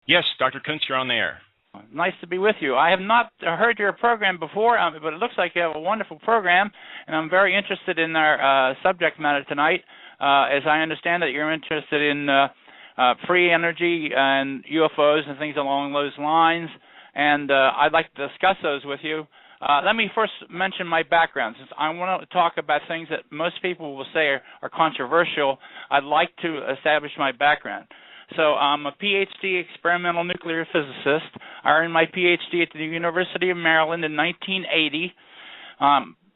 Yes, Dr. Koontz, you're on the air. Nice to be with you. I have not heard your program before, but it looks like you have a wonderful program, and I'm very interested in our subject matter tonight. As I understand it, you're interested in free energy and UFOs and things along those lines, and I'd like to discuss those with you. Let me first mention my background. Since I want to talk about things that most people will say are controversial, I'd like to establish my background. So I'm a PhD experimental nuclear physicist. I earned my PhD at the University of Maryland in 1980.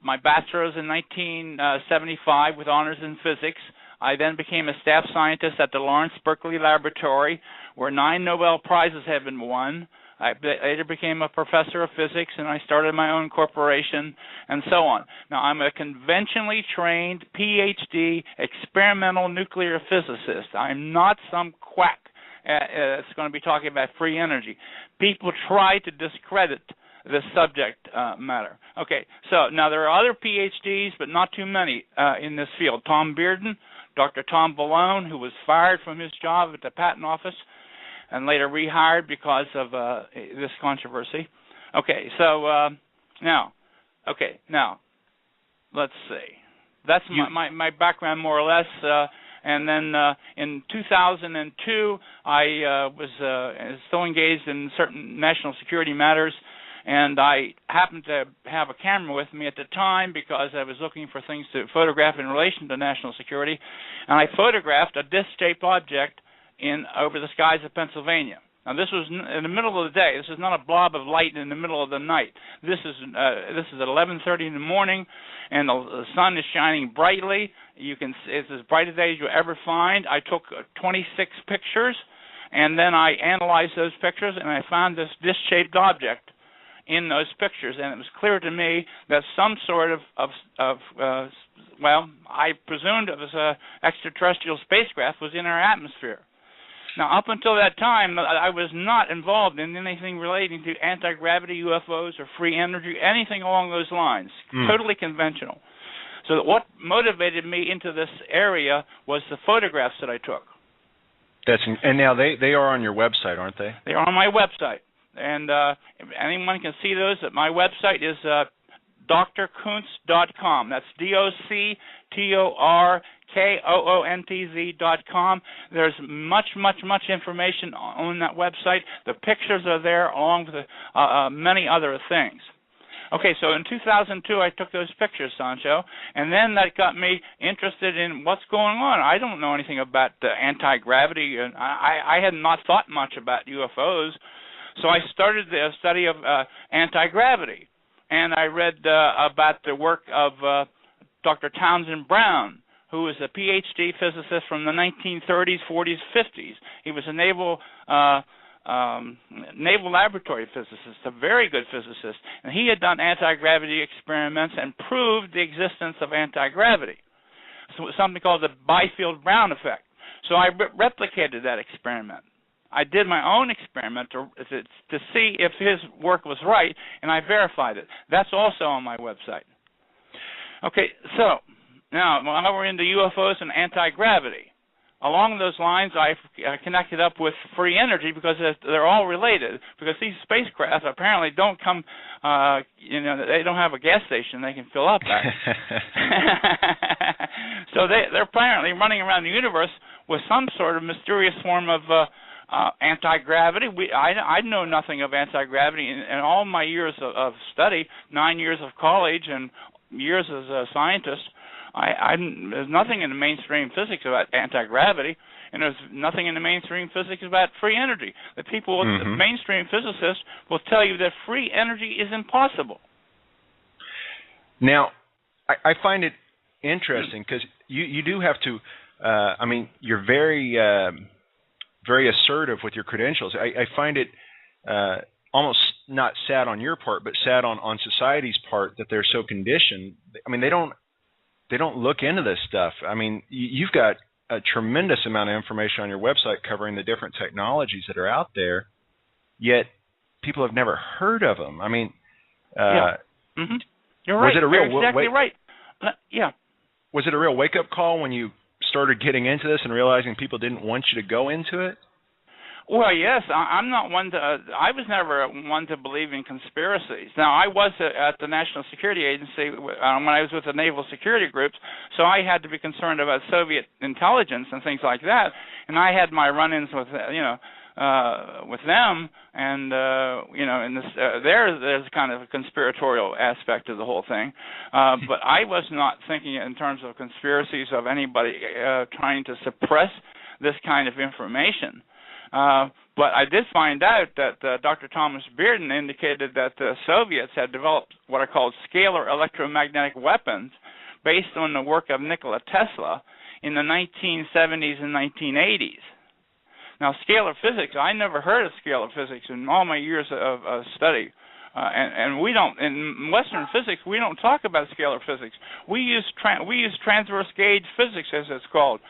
My bachelor's in 1975 with honors in physics. I then became a staff scientist at the Lawrence Berkeley Laboratory, where 9 Nobel Prizes have been won. I later became a professor of physics, and I started my own corporation, and so on. Now, I'm a conventionally trained PhD experimental nuclear physicist. I'm not some quack that's going to be talking about free energy. People try to discredit this subject matter. Okay, so now there are other PhDs, but not too many in this field. Tom Bearden, Dr. Tom Balone, who was fired from his job at the Patent Office, and later rehired because of this controversy. Okay, so now, let's see. That's my background more or less. And then in 2002, I was still engaged in certain national security matters, and I happened to have a camera with me at the time because I was looking for things to photograph in relation to national security, and I photographed a disc-shaped object over the skies of Pennsylvania. Now, this was in the middle of the day. This is not a blob of light in the middle of the night. This is at 11:30 in the morning, and the sun is shining brightly. You can it's as bright a day as you ever find. I took 26 pictures, and then I analyzed those pictures, and I found this disc-shaped object in those pictures, and it was clear to me that some sort of well, I presumed it was an extraterrestrial spacecraft was in our atmosphere. Now, up until that time, I was not involved in anything relating to anti-gravity, UFOs, or free energy, anything along those lines. Totally conventional. So what motivated me into this area was the photographs that I took. And now they are on your website, aren't they? They are on my website. And anyone can see those. My website is drkoontz.com. That's DOCTORKOONTZ.com. There's much information on that website. The pictures are there along with many other things. Okay, so in 2002, I took those pictures, Sancho, and then that got me interested in what's going on. I don't know anything about anti-gravity, and I had not thought much about UFOs, so I started the study of anti-gravity. And I read about the work of Dr. Townsend Brown, who was a PhD physicist from the 1930s, 40s, 50s. He was a naval laboratory physicist, a very good physicist. And he had done anti-gravity experiments and proved the existence of anti-gravity. So something called the Byfield-Brown effect. So I replicated that experiment. I did my own experiment to see if his work was right, and I verified it. That's also on my website. Okay, so now we're into UFOs and anti-gravity. Along those lines, I connected up with free energy because they're all related. Because these spacecraft apparently don't come, they don't have a gas station they can fill up at. So they're apparently running around the universe with some sort of mysterious form of anti-gravity. I know nothing of anti-gravity in all my years of study, 9 years of college and years as a scientist. There's nothing in the mainstream physics about anti-gravity, and there's nothing in the mainstream physics about free energy. The people, the mainstream physicists, will tell you that free energy is impossible. Now, I find it interesting because you do have to. You're very assertive with your credentials. I find it almost not sad on your part, but sad on society's part that they're so conditioned. I mean, they don't look into this stuff. I mean, you've got a tremendous amount of information on your website covering the different technologies that are out there, yet people have never heard of them. I mean, You're right. You're exactly right. Yeah. Was it a real wake-up call when you started getting into this and realizing people didn't want you to go into it? Well, yes, I'm not one to. I was never one to believe in conspiracies. Now, I was at the National Security Agency when I was with the Naval Security Groups, so I had to be concerned about Soviet intelligence and things like that. And I had my run-ins with, with them, and in this, there's kind of a conspiratorial aspect of the whole thing. But I was not thinking in terms of conspiracies of anybody trying to suppress this kind of information. But I did find out that Dr. Thomas Bearden indicated that the Soviets had developed what are called scalar electromagnetic weapons based on the work of Nikola Tesla in the 1970s and 1980s. Now, scalar physics, I never heard of scalar physics in all my years of study. And we don't, in Western physics, we don't talk about scalar physics. We use transverse gauge physics, as it's called.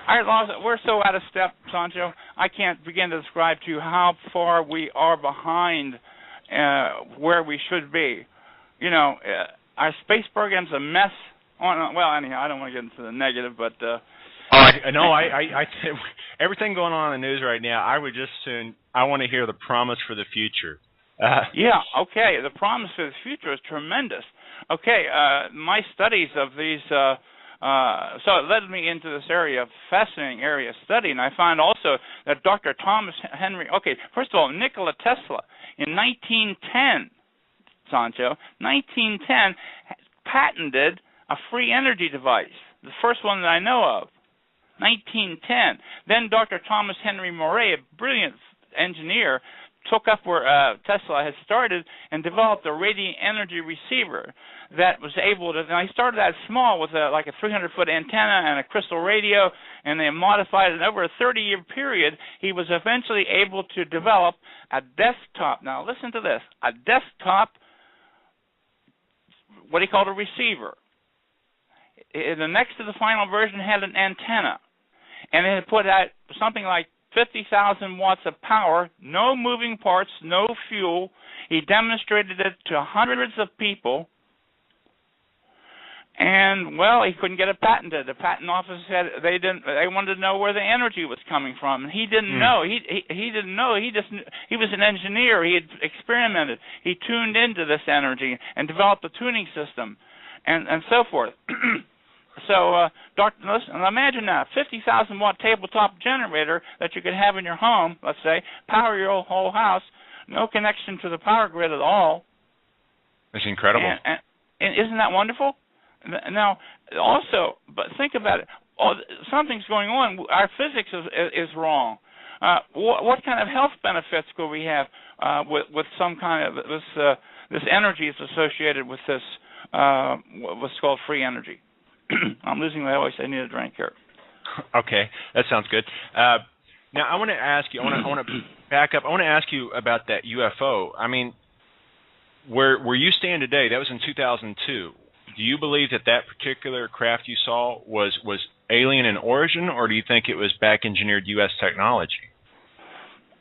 We're so out of step, Sancho, I can't begin to describe to you how far we are behind where we should be. Our space program's a mess. Well, anyhow, I don't want to get into the negative, but... everything going on in the news right now, I want to hear the promise for the future. Yeah, okay, the promise for the future is tremendous. Okay, my studies of these... so it led me into this fascinating area of study, and I found also that Dr. Thomas Henry, first of all, Nikola Tesla, in 1910, Sancho, 1910, patented a free energy device, the first one that I know of, 1910. Then Dr. Thomas Henry Moray, a brilliant engineer, took up where Tesla had started and developed a radiant energy receiver that was able to, and I started out small with a 300-foot antenna and a crystal radio, and they modified it. And over a 30-year period, he was eventually able to develop a desktop. Now, listen to this, a desktop, what he called a receiver. The next to the final version had an antenna, and it had put out something like 50,000 watts of power, no moving parts, no fuel. He demonstrated it to hundreds of people, and well, he couldn't get it patented. The patent office said they wanted to know where the energy was coming from, and he didn't know. He didn't know. He was an engineer. He had experimented. He tuned into this energy and developed a tuning system, and so forth. So, listen, imagine now, 50,000 watt tabletop generator that you could have in your home, let's say, power your whole house, no connection to the power grid at all. That's incredible. And isn't that wonderful? Now, also, but think about it. Something's going on. Our physics is wrong. What kind of health benefits could we have with some kind of this energy is associated with this what's called free energy? I'm losing my voice. I need a drink here. Okay, that sounds good. Now, I want to ask you. I want to back up. I want to ask you about that UFO. I mean, where you stand today, that was in 2002. Do you believe that particular craft you saw was alien in origin, or do you think it was back-engineered U.S. technology?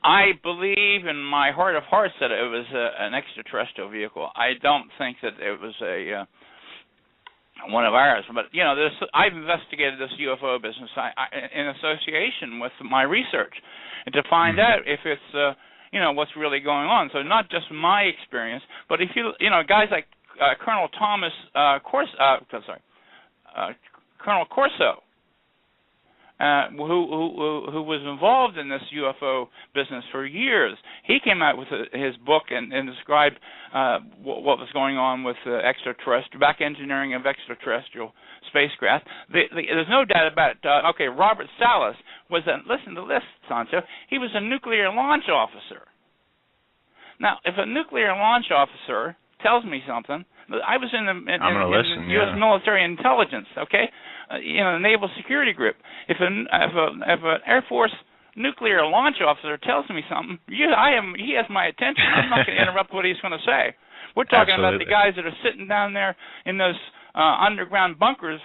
I believe in my heart of hearts that it was an extraterrestrial vehicle. I don't think that it was one of ours, but I've investigated this UFO business in association with my research, and to find out if it's what's really going on. So not just my experience, but if guys like Colonel Colonel Corso, who was involved in this UFO business for years. He came out with his book and described what was going on with back engineering of extraterrestrial spacecraft. There's no doubt about it. Robert Salas listen to this, Sancho. He was a nuclear launch officer. Now, if a nuclear launch officer tells me something, I was in the U.S. military intelligence, the Naval Security Group. If an Air Force nuclear launch officer tells me something, he has my attention. I'm not going to interrupt what he's going to say. We're talking about the guys that are sitting down there in those underground bunkers,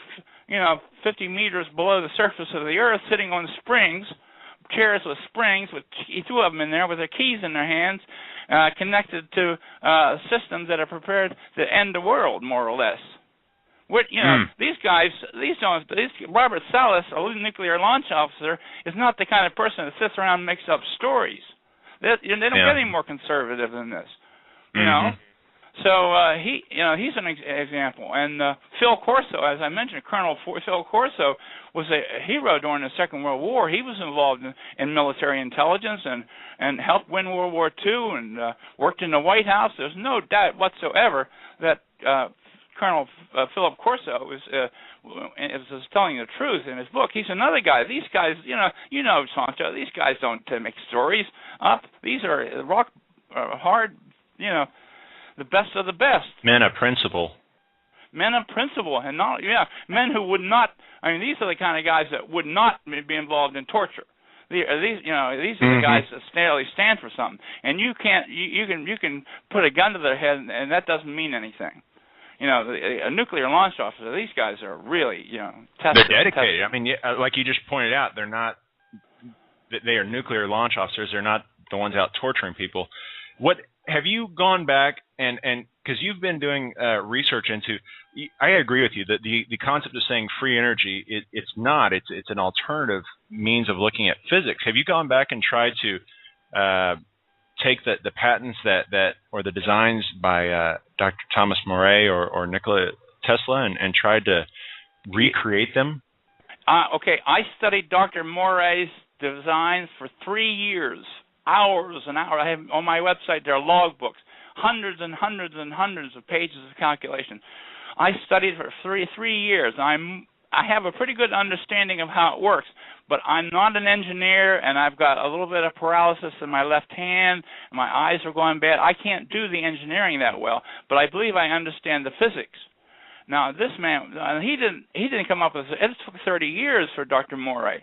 50 meters below the surface of the Earth, sitting on springs, chairs with springs, with two of them in there with their keys in their hands, connected to systems that are prepared to end the world, more or less. These guys, Robert Salas, a nuclear launch officer, is not the kind of person that sits around and makes up stories. They don't get any more conservative than this, you know. So he's an example. And Phil Corso, as I mentioned, Colonel Phil Corso was a hero during the Second World War. He was involved in military intelligence and helped win World War II and worked in the White House. There's no doubt whatsoever that Colonel Philip Corso is telling the truth in his book. He's another guy. These guys, Sancho, these guys don't make stories up. These are hard, the best of the best. Men of principle. Men of principle, and not men who would not. I mean, these are the kind of guys that would not be involved in torture. These are the guys that stand for something. And you can put a gun to their head, and that doesn't mean anything. A nuclear launch officer, these guys are really, tested. They're dedicated. I mean, like you just pointed out, they are nuclear launch officers. They're not the ones out torturing people. What have you gone back and because you've been doing research into? I agree with you that the concept of saying free energy, it's not. It's an alternative means of looking at physics. Have you gone back and tried to take the patents that or the designs by Dr. Thomas More or Nikola Tesla and tried to recreate them? Okay, I studied Dr. More's designs for 3 years, hours and hours. I have on my website there are logbooks, hundreds and hundreds and hundreds of pages of calculation. I studied for three years. I have a pretty good understanding of how it works, but I'm not an engineer, and I've got a little bit of paralysis in my left hand. My eyes are going bad. I can't do the engineering that well, but I believe I understand the physics. Now, this man, he didn't come up with it. It took 30 years for Dr. More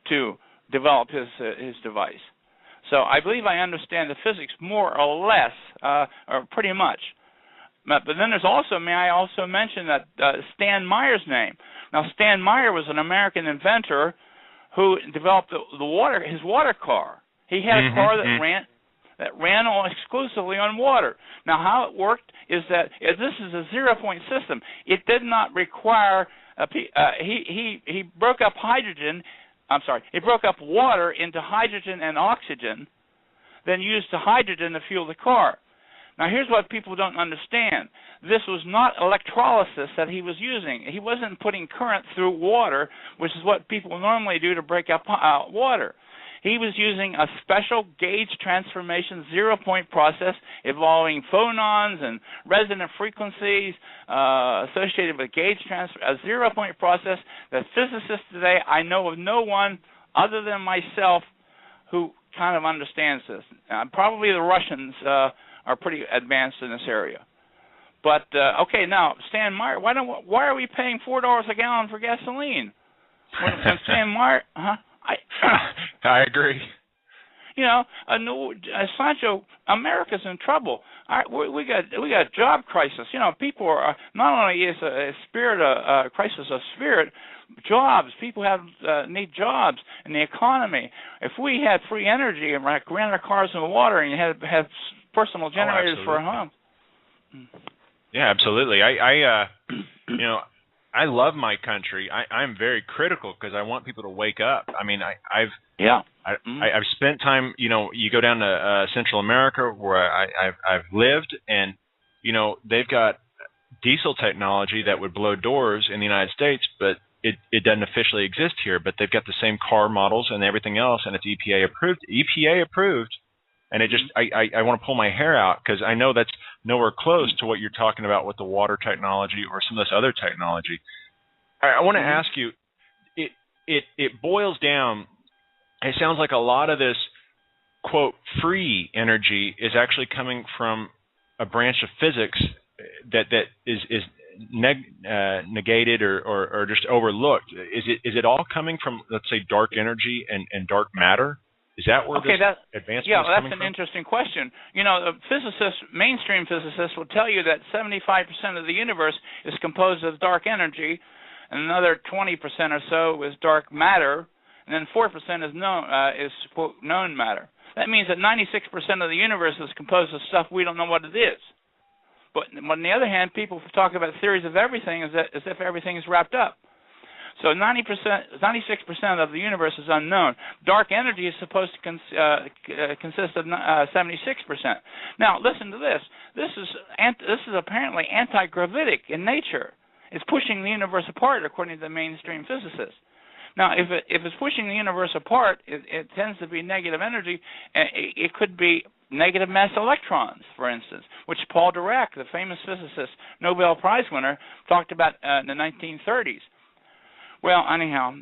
to develop his device. So I believe I understand the physics more or less, or pretty much. But then there's also, may I also mention that Stan Meyer's name. Now, Stan Meyer was an American inventor who developed his water car. He had a car that ran exclusively on water. Now, how it worked is that this is a zero-point system. It did not require he broke up hydrogen. I'm sorry. He broke up water into hydrogen and oxygen, then used the hydrogen to fuel the car. Now, here's what people don't understand. This was not electrolysis that he was using. He wasn't putting current through water, which is what people normally do to break up water. He was using a special gauge transformation zero-point process involving phonons and resonant frequencies associated with gauge transfer, a zero-point process that physicists today, I know of no one other than myself who kind of understands this. Probably the Russians are pretty advanced in this area. But, okay, now, Stan Meyer, why are we paying $4 a gallon for gasoline? When Stan Meyer, I agree. Sancho, America's in trouble. We got job crisis. People are not only is a spirit a crisis of spirit, jobs. People need jobs in the economy. If we had free energy and ran our cars in water and had personal generators for a home. Yeah, absolutely. I love my country. I'm very critical because I want people to wake up. I mean, I've spent time. You go down to Central America where I've lived, and they've got diesel technology that would blow doors in the United States, but it doesn't officially exist here. But they've got the same car models and everything else, and it's EPA approved. EPA approved. And it just, I want to pull my hair out because I know that's nowhere close to what you're talking about with the water technology or some of this other technology. I want to ask you, it boils down, it sounds like a lot of this, quote, free energy is actually coming from a branch of physics that is negated or just overlooked. Is it all coming from, let's say, dark energy and dark matter? Is that where this advancement is coming from? That's an interesting question. Mainstream physicists will tell you that 75% of the universe is composed of dark energy, and another 20% or so is dark matter, and then 4% is quote, known matter. That means that 96% of the universe is composed of stuff we don't know what it is. But on the other hand, people talk about theories of everything as if everything is wrapped up. So 96% of the universe is unknown. Dark energy is supposed to consist of 76%. Now, listen to this. This is apparently anti-gravitic in nature. It's pushing the universe apart, according to the mainstream physicists. Now, if it's pushing the universe apart, it tends to be negative energy. It could be negative mass electrons, for instance, which Paul Dirac, the famous physicist, Nobel Prize winner, talked about in the 1930s. Well, anyhow,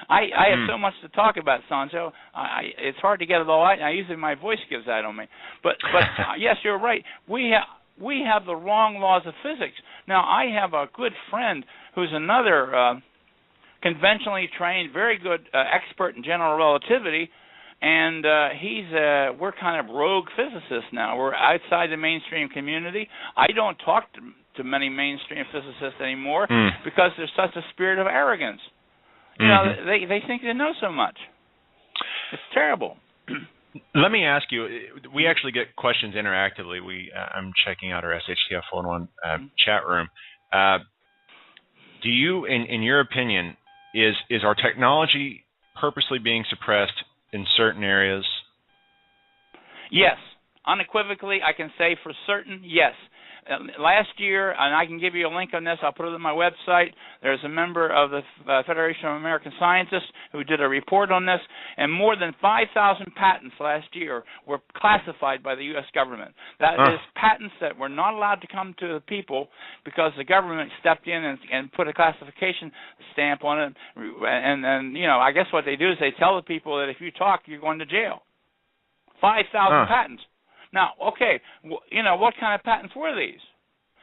I have so much to talk about, Sanjo. It's hard to get it all out. Usually my voice gives out on me. But yes, you're right. We have the wrong laws of physics. Now, I have a good friend who's another conventionally trained, very good expert in general relativity, and we're kind of rogue physicists now. We're outside the mainstream community. I don't talk to many mainstream physicists anymore because there's such a spirit of arrogance. You know, they think they know so much. It's terrible. Let me ask you, we actually get questions interactively. I'm checking out our SHTF 101 chat room. Do you, in your opinion, is our technology purposely being suppressed in certain areas? Yes. Unequivocally, I can say for certain, yes. Last year, and I can give you a link on this, I'll put it on my website, there's a member of the Federation of American Scientists who did a report on this, and more than 5,000 patents last year were classified by the U.S. government. That is patents that were not allowed to come to the people because the government stepped in and put a classification stamp on it, and you know, I guess what they do is they tell the people that if you talk, you're going to jail. 5,000 patents. Now, okay, you know, what kind of patents were these?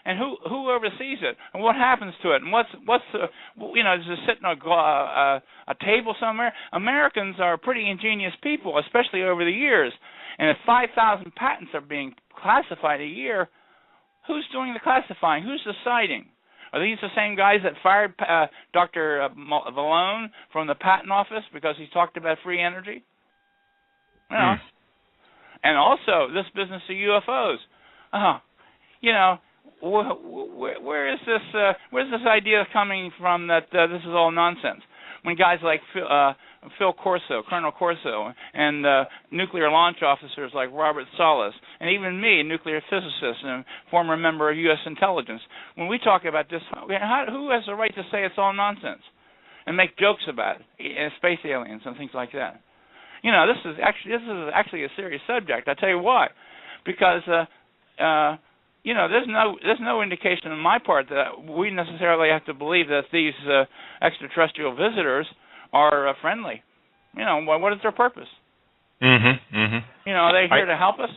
And who oversees it? And what happens to it? And what's you know, does it sit on a table somewhere? Americans are pretty ingenious people, especially over the years. And if 5,000 patents are being classified a year, who's doing the classifying? Who's deciding? Are these the same guys that fired Dr. Vallone from the patent office because he talked about free energy? You know. And also, this business of UFOs. You know, where's this idea coming from that this is all nonsense? When guys like Phil Corso, Colonel Corso, and nuclear launch officers like Robert Salas, and even me, a nuclear physicist and former member of U.S. intelligence, when we talk about this, who has the right to say it's all nonsense and make jokes about it, space aliens and things like that? You know, this is actually a serious subject. I'll tell you why. Because you know, there's no indication on my part that we necessarily have to believe that these extraterrestrial visitors are friendly. You know, what is their purpose? You know, are they here to help us?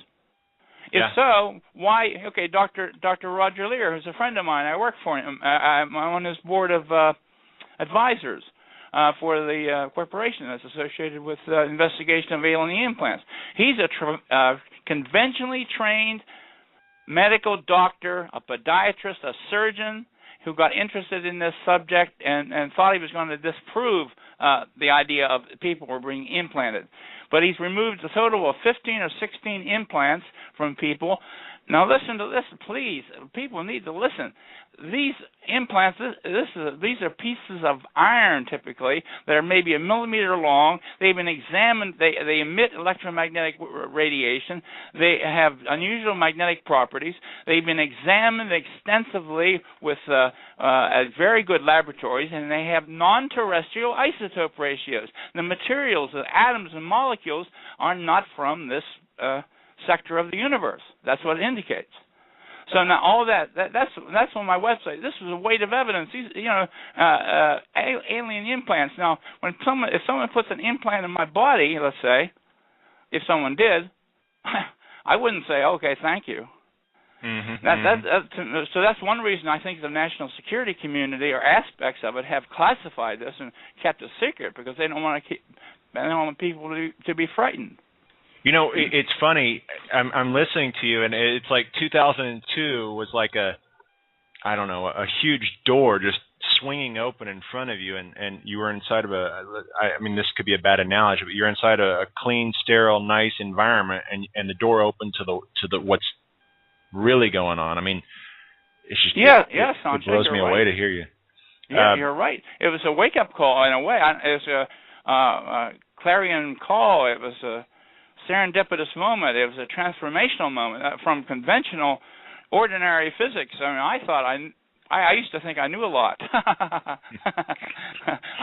If so, why? Okay, Dr. Roger Lear, who's a friend of mine, I work for him. I'm on his board of advisors for the corporation that's associated with investigation of alien implants. He's a conventionally trained medical doctor, a podiatrist, a surgeon who got interested in this subject and thought he was going to disprove the idea of people were being implanted. But he's removed a total of 15 or 16 implants from people. Now listen to this, please. People need to listen. These implants, these are pieces of iron typically that are maybe a millimeter long. They've been examined. They emit electromagnetic radiation. They have unusual magnetic properties. They've been examined extensively with very good laboratories, and they have non-terrestrial isotope ratios. The materials, the atoms and molecules, are not from this sector of the universe. That's what it indicates. So now all that's on my website. This is a weight of evidence. These, you know, alien implants. Now, if someone puts an implant in my body, let's say, if someone did, I wouldn't say, okay, thank you. So that's one reason I think the national security community or aspects of it have classified this and kept it secret, because they don't want people to be frightened. You know, it's funny. I'm listening to you, and it's like 2002 was like a huge door just swinging open in front of you, and you were inside of I mean, this could be a bad analogy, but you're inside a clean, sterile, nice environment, and the door opened to the what's really going on. I mean, it's just Sancho, it blows me away right. to hear you. Yeah, you're right. It was a wake-up call in a way. It was a clarion call. It was a serendipitous moment. It was a transformational moment from conventional, ordinary physics. I mean, I used to think I knew a lot. I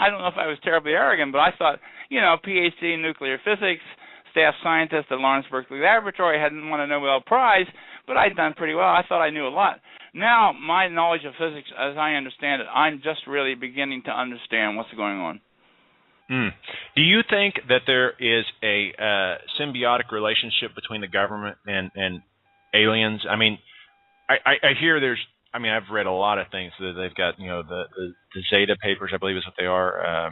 don't know if I was terribly arrogant, but I thought, PhD in nuclear physics, staff scientist at Lawrence Berkeley Laboratory, hadn't won a Nobel Prize, but I'd done pretty well. I thought I knew a lot. Now, my knowledge of physics, as I understand it, I'm just really beginning to understand what's going on. Do you think that there is a symbiotic relationship between the government and aliens? I mean, I hear there's. I mean, I've read a lot of things that they've got. The Zeta papers, I believe, is what they are.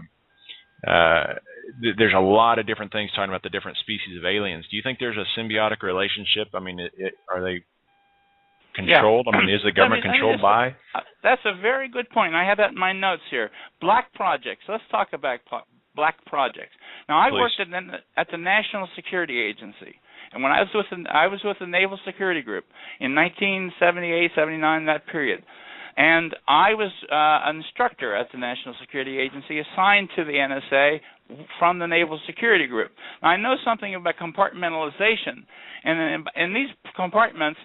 There's a lot of different things talking about the different species of aliens. Do you think there's a symbiotic relationship? I mean, are they controlled? Yeah. I mean, is the government controlled by? That's a very good point. I have that in my notes here. Black projects. Let's talk about black projects. Now, I worked at the National Security Agency, and when I was with the Naval Security Group in 1978, 79, that period. And I was an instructor at the National Security Agency assigned to the NSA from the Naval Security Group. Now, I know something about compartmentalization, and in these compartments,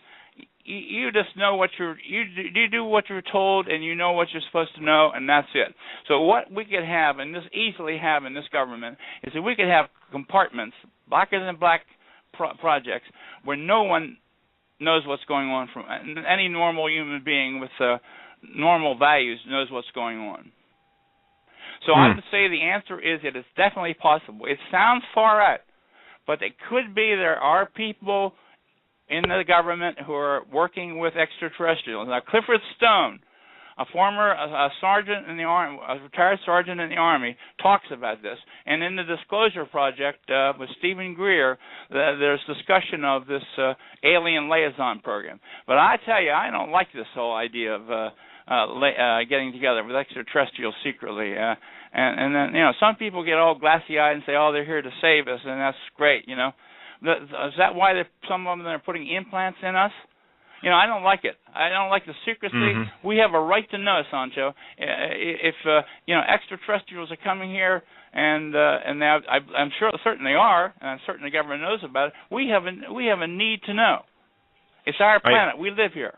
you just know you do what you're told, and you know what you're supposed to know, and that's it. So what we could have, and this easily have in this government, is that we could have compartments, blacker than black projects, where no one knows what's going on. From any normal human being with normal values knows what's going on. So I would say the answer is it is definitely possible. It sounds far out, but it could be there are people in the government who are working with extraterrestrials. Now, Clifford Stone, a former sergeant in the Army, a retired sergeant in the Army, talks about this. And in the Disclosure Project with Stephen Greer, there's discussion of this alien liaison program. But I tell you, I don't like this whole idea of getting together with extraterrestrials secretly. And then, some people get all glassy-eyed and say, oh, they're here to save us, and that's great, Is that why some of them are putting implants in us? I don't like it. I don't like the secrecy. Mm-hmm. We have a right to know, Sancho. If extraterrestrials are coming here, and I'm certain they are, and I'm certain the government knows about it. We have a need to know. It's our planet. We live here.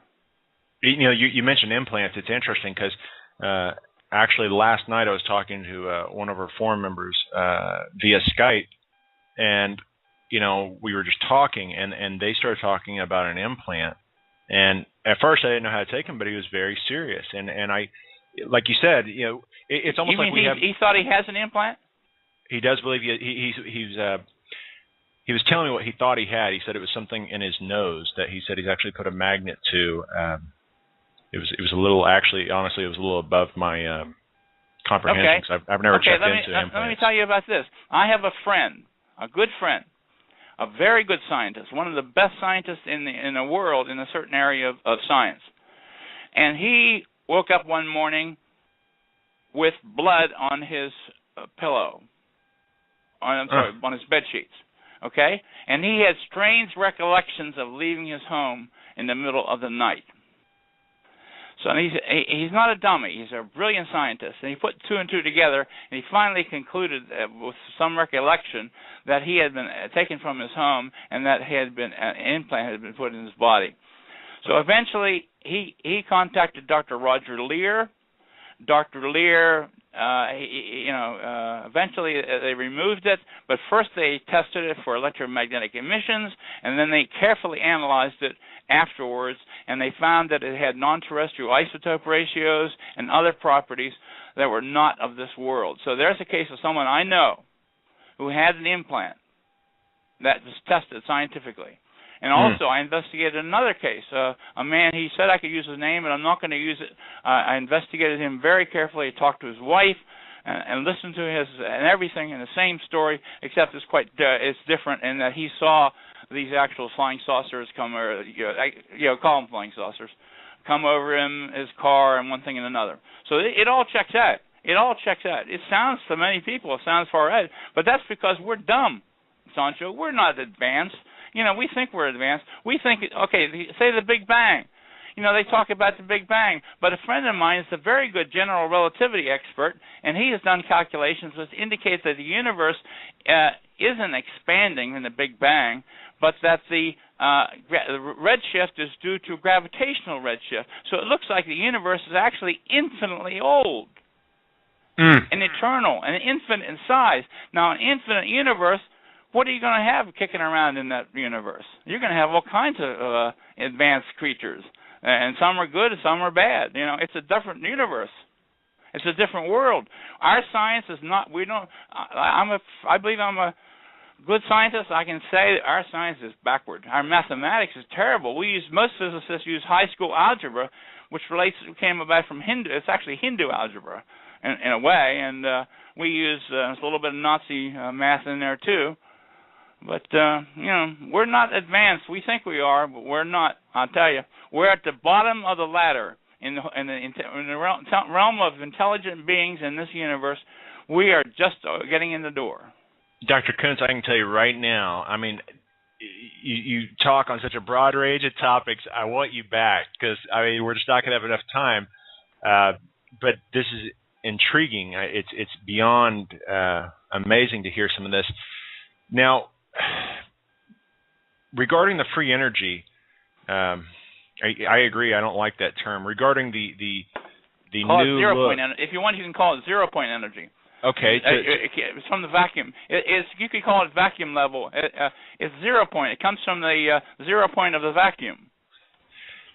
You mentioned implants. It's interesting because actually last night I was talking to one of our forum members via Skype, and we were just talking, and they started talking about an implant. And at first I didn't know how to take him, but he was very serious. And I, like you said, it's almost like we have. He thought he has an implant? He does believe he was telling me what he thought he had. He said it was something in his nose that he said he's actually put a magnet to. It was a little, actually, honestly, it was a little above my comprehension. Okay. I've never checked into implants. Let me tell you about this. I have a friend, a good friend, a very good scientist, one of the best scientists in the world in a certain area of science. And he woke up one morning with blood on his pillow, on his bed sheets, okay? And he had strange recollections of leaving his home in the middle of the night. So he's not a dummy. He's a brilliant scientist. And he put two and two together, and he finally concluded with some recollection that he had been taken from his home and that an implant had been put in his body. So eventually he contacted Dr. Roger Lear. Dr. Lear, eventually they removed it, but first they tested it for electromagnetic emissions, and then they carefully analyzed it afterwards, and they found that it had non-terrestrial isotope ratios and other properties that were not of this world. So there's a case of someone I know who had an implant that was tested scientifically. And also, I investigated another case. A man, he said I could use his name, but I'm not going to use it. I investigated him very carefully. I talked to his wife and listened to his and everything in the same story, except it's different in that he saw these actual flying saucers come, or call them flying saucers, come over his car and one thing and another. So it all checks out. It all checks out. It sounds to many people, it sounds far out, but that's because we're dumb, Sancho. We're not advanced. we think we're advanced. We think, okay, say the Big Bang. They talk about the Big Bang, but a friend of mine is a very good general relativity expert, and he has done calculations which indicate that the universe isn't expanding in the Big Bang, but that the redshift is due to gravitational redshift. So it looks like the universe is actually infinitely old and eternal and infinite in size. Now, an infinite universe, what are you going to have kicking around in that universe? You're going to have all kinds of advanced creatures. And some are good and some are bad. It's a different universe. It's a different world. Our science is not, I believe I'm a good scientist. I can say that our science is backward. Our mathematics is terrible. Most physicists use high school algebra, which came about from Hindu. It's actually Hindu algebra in a way. And we use a little bit of Nazi math in there too. But, we're not advanced. We think we are, but we're not. I'll tell you, we're at the bottom of the ladder in the realm of intelligent beings in this universe. We are just getting in the door. Dr. Koontz, I can tell you right now, I mean, you talk on such a broad range of topics. I want you back because, we're just not going to have enough time. But this is intriguing. It's beyond amazing to hear some of this. Now, regarding the free energy, I agree. I don't like that term. Regarding the call new it zero look, point energy. If you want, you can call it 0 point energy. Okay. It's from the vacuum. You could call it vacuum level. It's 0 point. It comes from the 0 point of the vacuum.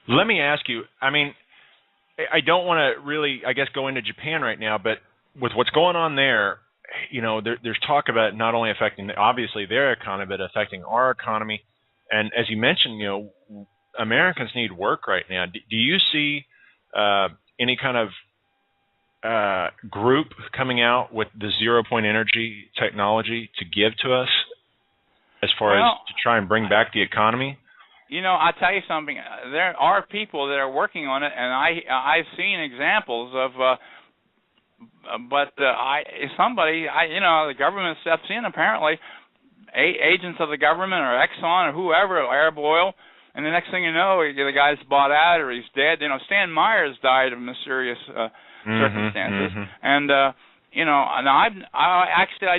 Let me ask you. I don't want to really, go into Japan right now, but with what's going on there, there's talk about not only affecting, obviously, their economy, but affecting our economy. And as you mentioned, Americans need work right now. Do you see any kind of group coming out with the 0 point energy technology to give to us as far as to try and bring back the economy? I'll tell you something. There are people that are working on it, and I've seen examples of the government steps in, apparently, agents of the government or Exxon or whoever, Arab Oil, and the next thing you know, the guy's bought out or he's dead. Stan Myers died of mysterious circumstances. And, I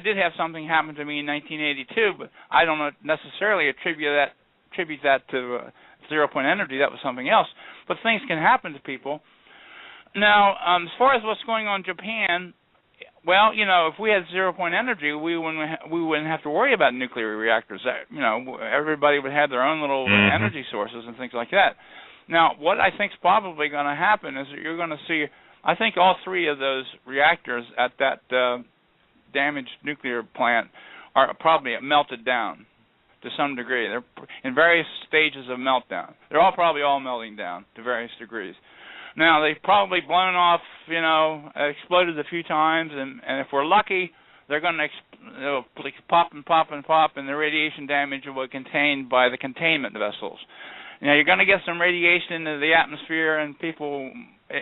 did have something happen to me in 1982, but I don't necessarily attribute that to 0 point energy. That was something else. But things can happen to people. Now, as far as what's going on in Japan, well, if we had 0 point energy, we wouldn't have to worry about nuclear reactors. Everybody would have their own little energy sources and things like that. Now, what I think is probably going to happen is that you're going to see, I think all three of those reactors at that damaged nuclear plant are probably melted down to some degree. They're in various stages of meltdown. They're probably all melting down to various degrees. Now, they've probably blown off, exploded a few times, and if we're lucky, they're going to pop and pop and pop, and the radiation damage will be contained by the containment vessels. Now, you're going to get some radiation into the atmosphere, and people,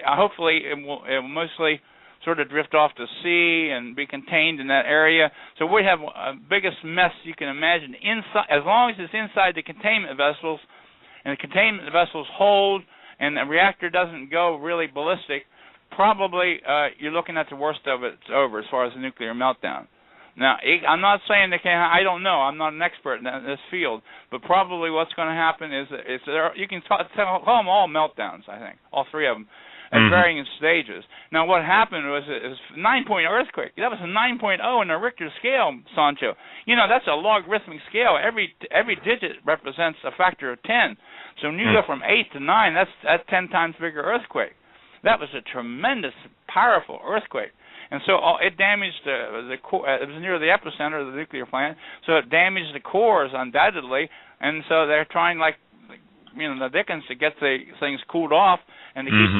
hopefully, it will mostly sort of drift off to sea and be contained in that area. So we have a biggest mess you can imagine inside, as long as it's inside the containment vessels, and the containment vessels hold, and the reactor doesn't go really ballistic, probably you're looking at the worst of it's over as far as the nuclear meltdown. Now, I'm not saying they can't. I don't know. I'm not an expert in this field, but probably what's going to happen is you can call them all meltdowns. I think all three of them at varying stages. Now, what happened was it was a 9-point earthquake. That was a 9.0 in the Richter scale, Sancho. That's a logarithmic scale. Every digit represents a factor of 10. So when you go from 8 to 9, that's 10 times bigger earthquake. That was a tremendous, powerful earthquake. And so it damaged the core. It was near the epicenter of the nuclear plant, so it damaged the cores undoubtedly. And so they're trying, the Dickens, to get the things cooled off and to keep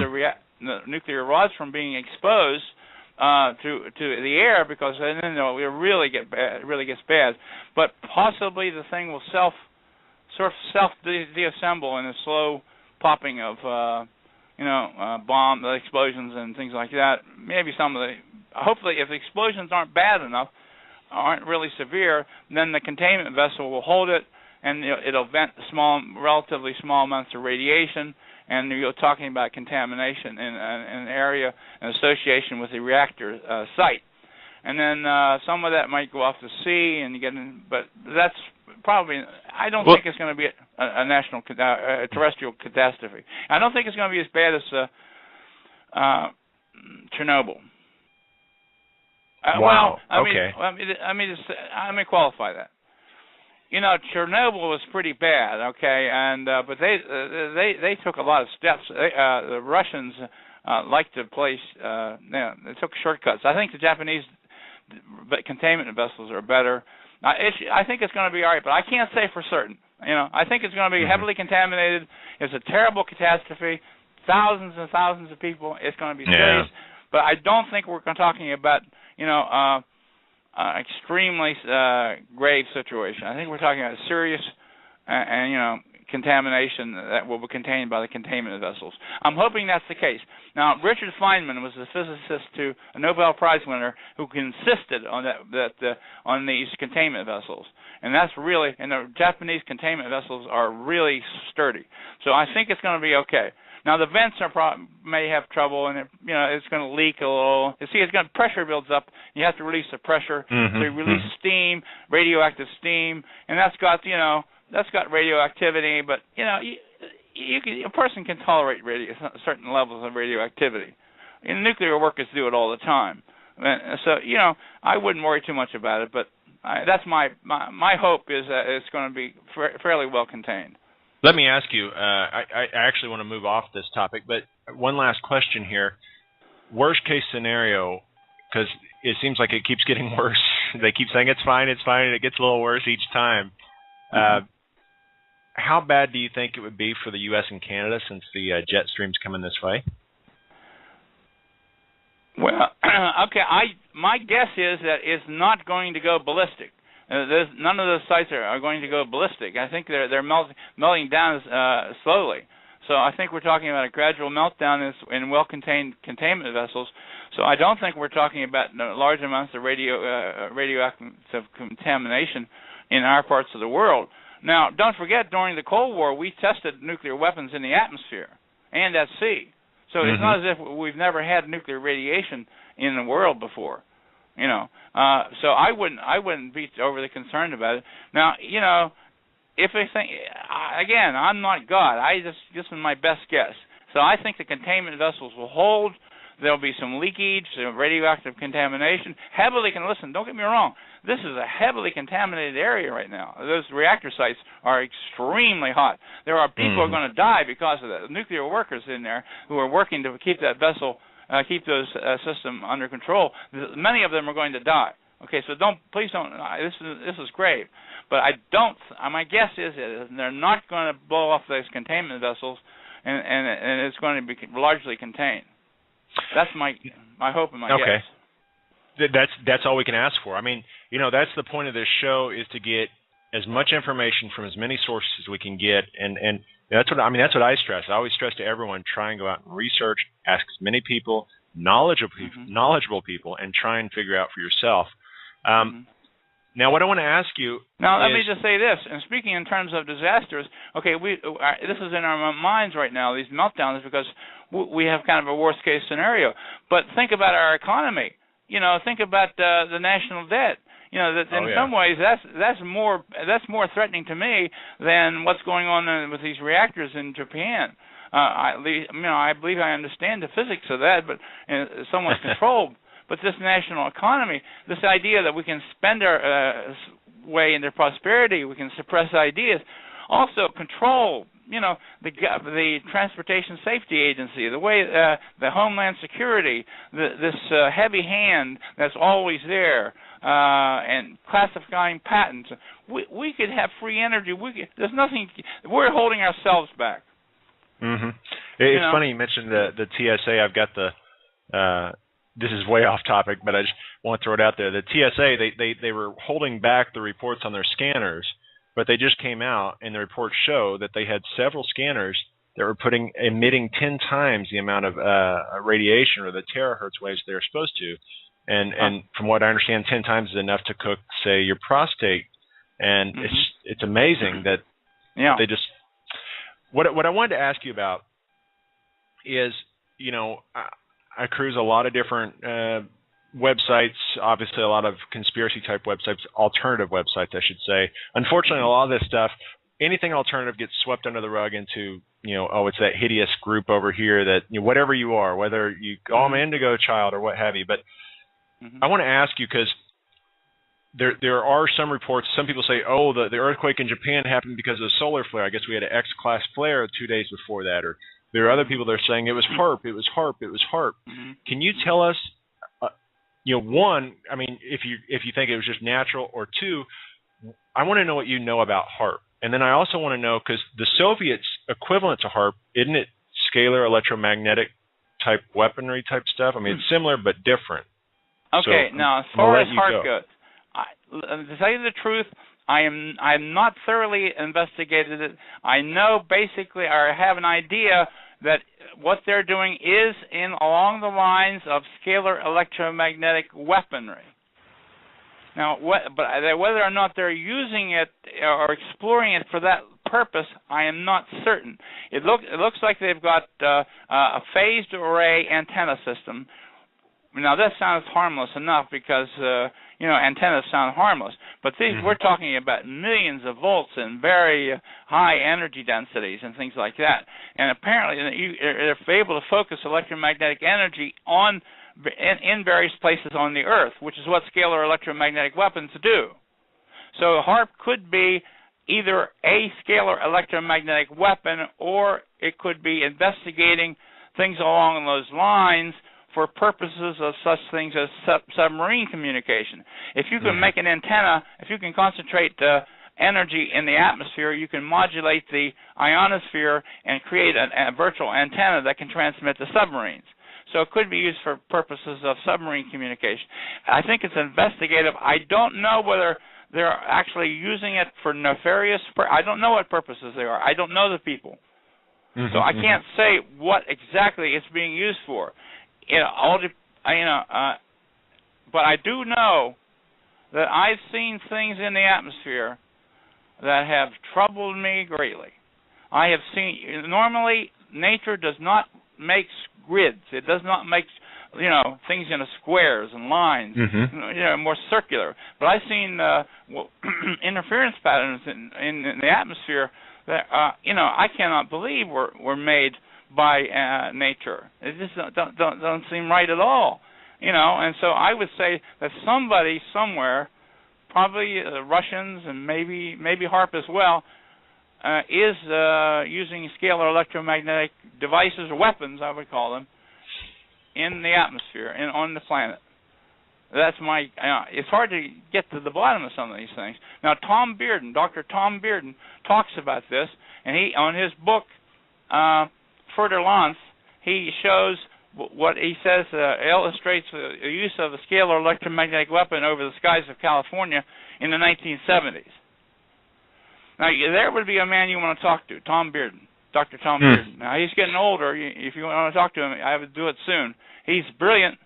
the nuclear rods from being exposed to the air, because then it really gets bad. But possibly the thing will self deassemble in a slow popping of bomb explosions and things like that. Maybe hopefully if the explosions aren't bad enough, aren't really severe, then the containment vessel will hold it, and it'll vent relatively small amounts of radiation, and you're talking about contamination in an area in association with the reactor site. And then some of that might go off to sea, and you get in, but that's probably, I don't think it's going to be a national, terrestrial catastrophe. I don't think it's going to be as bad as Chernobyl. Wow. Well, okay. Let me qualify that. You know, Chernobyl was pretty bad, okay, and but they took a lot of steps. The Russians like to place, they took shortcuts. I think the Japanese containment vessels are better. I think it's going to be all right, but I can't say for certain. You know, I think it's going to be heavily contaminated. It's a terrible catastrophe. Thousands and thousands of people. It's going to be serious. But I don't think we're talking about, you know, extremely grave situation. I think we're talking about serious and you know, contamination that will be contained by the containment vessels. I'm hoping that's the case. Now, Richard Feynman was a physicist, a Nobel Prize winner, who insisted on on these containment vessels, and that's really, and the Japanese containment vessels are really sturdy. So I think it's going to be okay. Now the vents may have trouble, and it's going to leak a little. You see, pressure builds up. You have to release the pressure. So you release steam, radioactive steam, and that's got radioactivity. But a person can tolerate certain levels of radioactivity. And nuclear workers do it all the time. So I wouldn't worry too much about it. But that's my hope is that it's going to be fairly well contained. Let me ask you, I actually want to move off this topic, but one last question here. Worst case scenario, because it seems like it keeps getting worse. They keep saying it's fine, and it gets a little worse each time. How bad do you think it would be for the U.S. and Canada since the jet stream's coming this way? Well, okay, my guess is that it's not going to go ballistic. None of those sites are going to go ballistic. I think they're melting down slowly. So I think we're talking about a gradual meltdown in well-contained containment vessels. So I don't think we're talking about large amounts of radioactive contamination in our parts of the world. Now, don't forget, during the Cold War, we tested nuclear weapons in the atmosphere and at sea. So it's not as if we've never had nuclear radiation in the world before. So I wouldn't be overly concerned about it. Now, if I think, again, I'm not God. This is my best guess. So I think the containment vessels will hold. There'll be some leakage, some radioactive contamination. Listen, don't get me wrong. This is a heavily contaminated area right now. Those reactor sites are extremely hot. There are people who are going to die because of that. The nuclear workers in there who are working to keep that vessel, keep those system under control. Many of them are going to die. Okay, so please don't. This is grave, but I don't. My guess is that they're not going to blow off those containment vessels, and it's going to be largely contained. That's my hope and my guess. That's all we can ask for. I mean, that's the point of this show, is to get as much information from as many sources as we can get, and that's what I stress. I always stress to everyone: try and go out and research, ask as many people, knowledgeable people, and try and figure out for yourself. Now, what I want to ask you. Now, let me just say this. And speaking in terms of disasters, okay, this is in our minds right now. These meltdowns, because we have kind of a worst case scenario. But think about our economy. Think about the national debt. Some ways that's more threatening to me than what's going on with these reactors in Japan. I believe I understand the physics of that, but somewhat controlled. But this national economy, this idea that we can spend our way into prosperity, we can suppress ideas, also control. The Transportation Safety Agency, the way the Homeland Security, this heavy hand that's always there, and classifying patents. We could have free energy. There's nothing. We're holding ourselves back. It's funny you mentioned the TSA. I've got the. This is way off topic, but I just want to throw it out there. The TSA, they were holding back the reports on their scanners, but they just came out, and the reports show that they had several scanners that were emitting 10 times the amount of radiation, or the terahertz waves they're supposed to. And from what I understand, 10 times is enough to cook, say, your prostate And it's amazing that they just. What I wanted to ask you about is, I cruise a lot of different websites, obviously a lot of conspiracy type websites, alternative websites, I should say. Unfortunately, a lot of this stuff, anything alternative gets swept under the rug into, it's that hideous group over here that, whatever you are, whether you call them indigo child or what have you. But I want to ask you, because there are some reports, some people say, the earthquake in Japan happened because of a solar flare. I guess we had an X-class flare 2 days before that. Or there are other people that are saying it was HAARP, it was HAARP, it was HAARP. Can you tell us, one, I mean, if you think it was just natural, or two, I want to know what you know about HAARP. And then I also want to know, because the Soviets' equivalent to HAARP, isn't it scalar electromagnetic type weaponry type stuff? I mean, it's similar but different. Okay, so, now as far as HAARP goes, to tell you the truth, I'm not thoroughly investigated it. I know basically, or I have an idea that what they're doing is along the lines of scalar electromagnetic weaponry. Now, whether or not they're using it or exploring it for that purpose, I am not certain. It looks like they've got a phased array antenna system. Now, that sounds harmless enough because, antennas sound harmless. But we're talking about millions of volts and very high energy densities and things like that. And apparently, they're able to focus electromagnetic energy in various places on the Earth, which is what scalar electromagnetic weapons do. So HAARP could be either a scalar electromagnetic weapon, or it could be investigating things along those lines for purposes of such things as submarine communication. If you can make an antenna, if you can concentrate energy in the atmosphere, you can modulate the ionosphere and create a virtual antenna that can transmit to submarines. So it could be used for purposes of submarine communication. I think it's investigative. I don't know whether they're actually using it for nefarious. I don't know what purposes they are. I don't know the people. So I can't say what exactly it's being used for. But I do know that I've seen things in the atmosphere that have troubled me greatly. I have seen, normally nature does not make grids. It does not make, things in squares and lines, more circular. But I've seen interference patterns in the atmosphere that, I cannot believe were made by nature. It just don't seem right at all, And so I would say that somebody somewhere, probably the Russians and maybe HAARP as well, is using scalar electromagnetic devices or weapons, I would call them, in the atmosphere and on the planet. That's it's hard to get to the bottom of some of these things. Now, Dr. Tom Bearden talks about this, and he, on his book, Further Lance, he shows what he says illustrates the use of a scalar electromagnetic weapon over the skies of California in the 1970s. Now, there would be a man you want to talk to, Tom Bearden, Dr. Tom Bearden. Now, he's getting older. If you want to talk to him, I would do it soon. He's brilliant.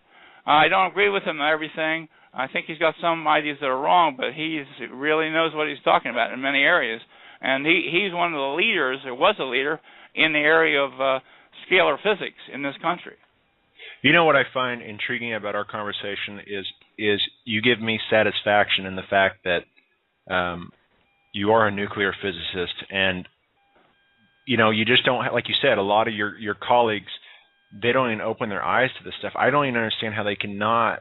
I don't agree with him on everything. I think he's got some ideas that are wrong, but he really knows what he's talking about in many areas. And he's one of the leaders, or was a leader, in the area of scalar physics in this country. You know what I find intriguing about our conversation is you give me satisfaction in the fact that you are a nuclear physicist, and you just don't like you said, a lot of your colleagues, they don't even open their eyes to this stuff. I don't even understand how they can not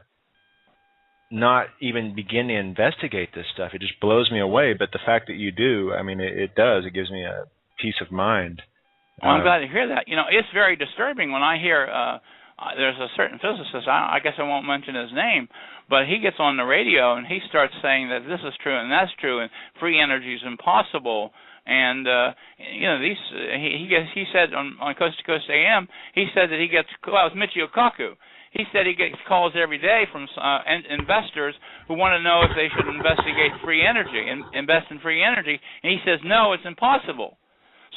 even begin to investigate this stuff. It just blows me away. But the fact that you do, I mean, it does. It gives me a peace of mind. Well, I'm glad to hear that. It's very disturbing when I hear there's a certain physicist, I guess I won't mention his name, but he gets on the radio and he starts saying that this is true and that's true and free energy is impossible. And he said on Coast to Coast AM, he said that he gets, well, it was Michio Kaku. He said he gets calls every day from investors who want to know if they should investigate free energy and invest in free energy. And he says, no, it's impossible.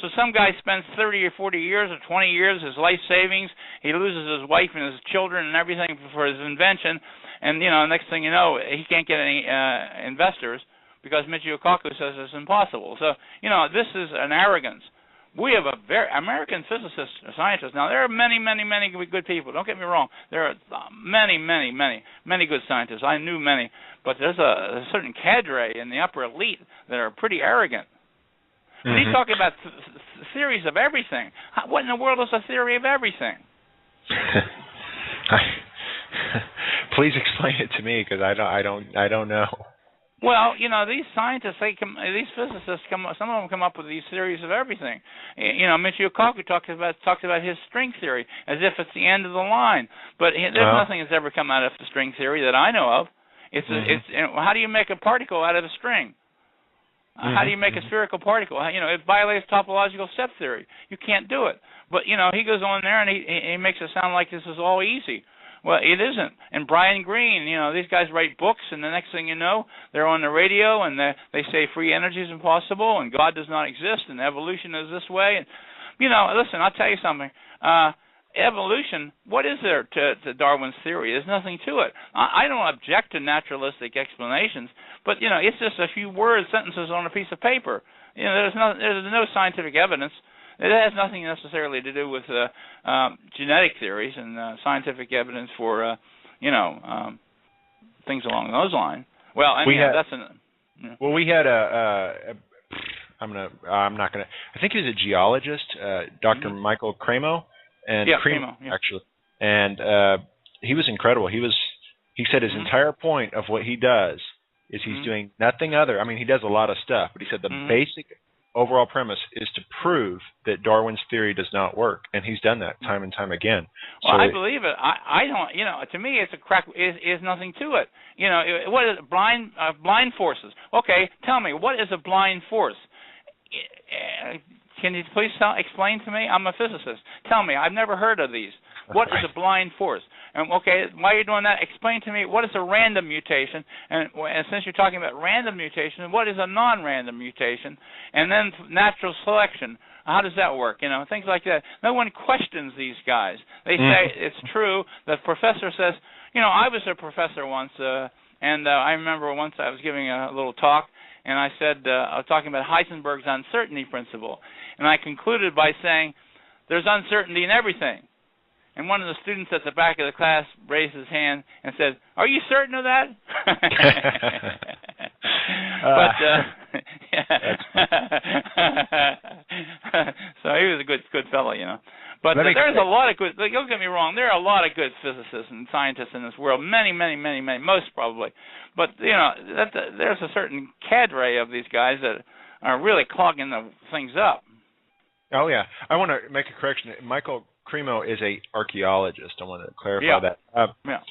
So some guy spends 30 or 40 years or 20 years, his life savings, he loses his wife and his children and everything for his invention, and, next thing you know, he can't get any investors because Michio Kaku says it's impossible. So, this is an arrogance. We have a very American physicists, scientists. Now, there are many, many, many good people. Don't get me wrong. There are many, many, many, many good scientists. I knew many. But there's a certain cadre in the upper elite that are pretty arrogant. When he's talking about theories of everything, what in the world is a theory of everything? Please explain it to me, because I don't know. Well, these scientists, these physicists some of them come up with these theories of everything. Michio Kaku talks about his string theory as if it's the end of the line, but there's nothing that's ever come out of the string theory that I know of. It's how do you make a particle out of a string? How do you make a spherical particle? It violates topological step theory. You can't do it. But he goes on there and he makes it sound like this is all easy. Well, it isn't. And Brian Greene, these guys write books, and the next thing you know, they're on the radio and they say free energy is impossible and God does not exist and evolution is this way. And listen, I'll tell you something. Evolution, what is there to Darwin's theory? There's nothing to it. I don't object to naturalistic explanations, but it's just a few words, sentences on a piece of paper. There's no scientific evidence. It has nothing necessarily to do with genetic theories and scientific evidence for things along those lines. Well, I think he was a geologist, Dr. Michael Cremo. And Cremo, actually, and he was incredible. He said his entire point of what he does is he's doing nothing other. I mean, he does a lot of stuff, but he said the basic overall premise is to prove that Darwin's theory does not work, and he's done that time and time again. Well, I believe it. I don't. To me, it's a crack. Is nothing to it. What is blind forces? Okay, tell me, what is a blind force? Can you please explain to me? I'm a physicist. Tell me. I've never heard of these. What is a blind force? And while you're doing that, explain to me what is a random mutation. And since you're talking about random mutation, what is a non-random mutation? And then natural selection. How does that work? Things like that. No one questions these guys. They say it's true. The professor says, I was a professor once, and I remember once I was giving a little talk, and I said, I was talking about Heisenberg's uncertainty principle. And I concluded by saying, there's uncertainty in everything. And one of the students at the back of the class raised his hand and said, "Are you certain of that?" So he was a good fellow, But there's a lot of good. Don't get me wrong. There are a lot of good physicists and scientists in this world. Many, many, many, many. Most probably. But there's a certain cadre of these guys that are really clogging the things up. Oh yeah, I want to make a correction. Michael Cremo is an archaeologist. I want to clarify that. Yeah.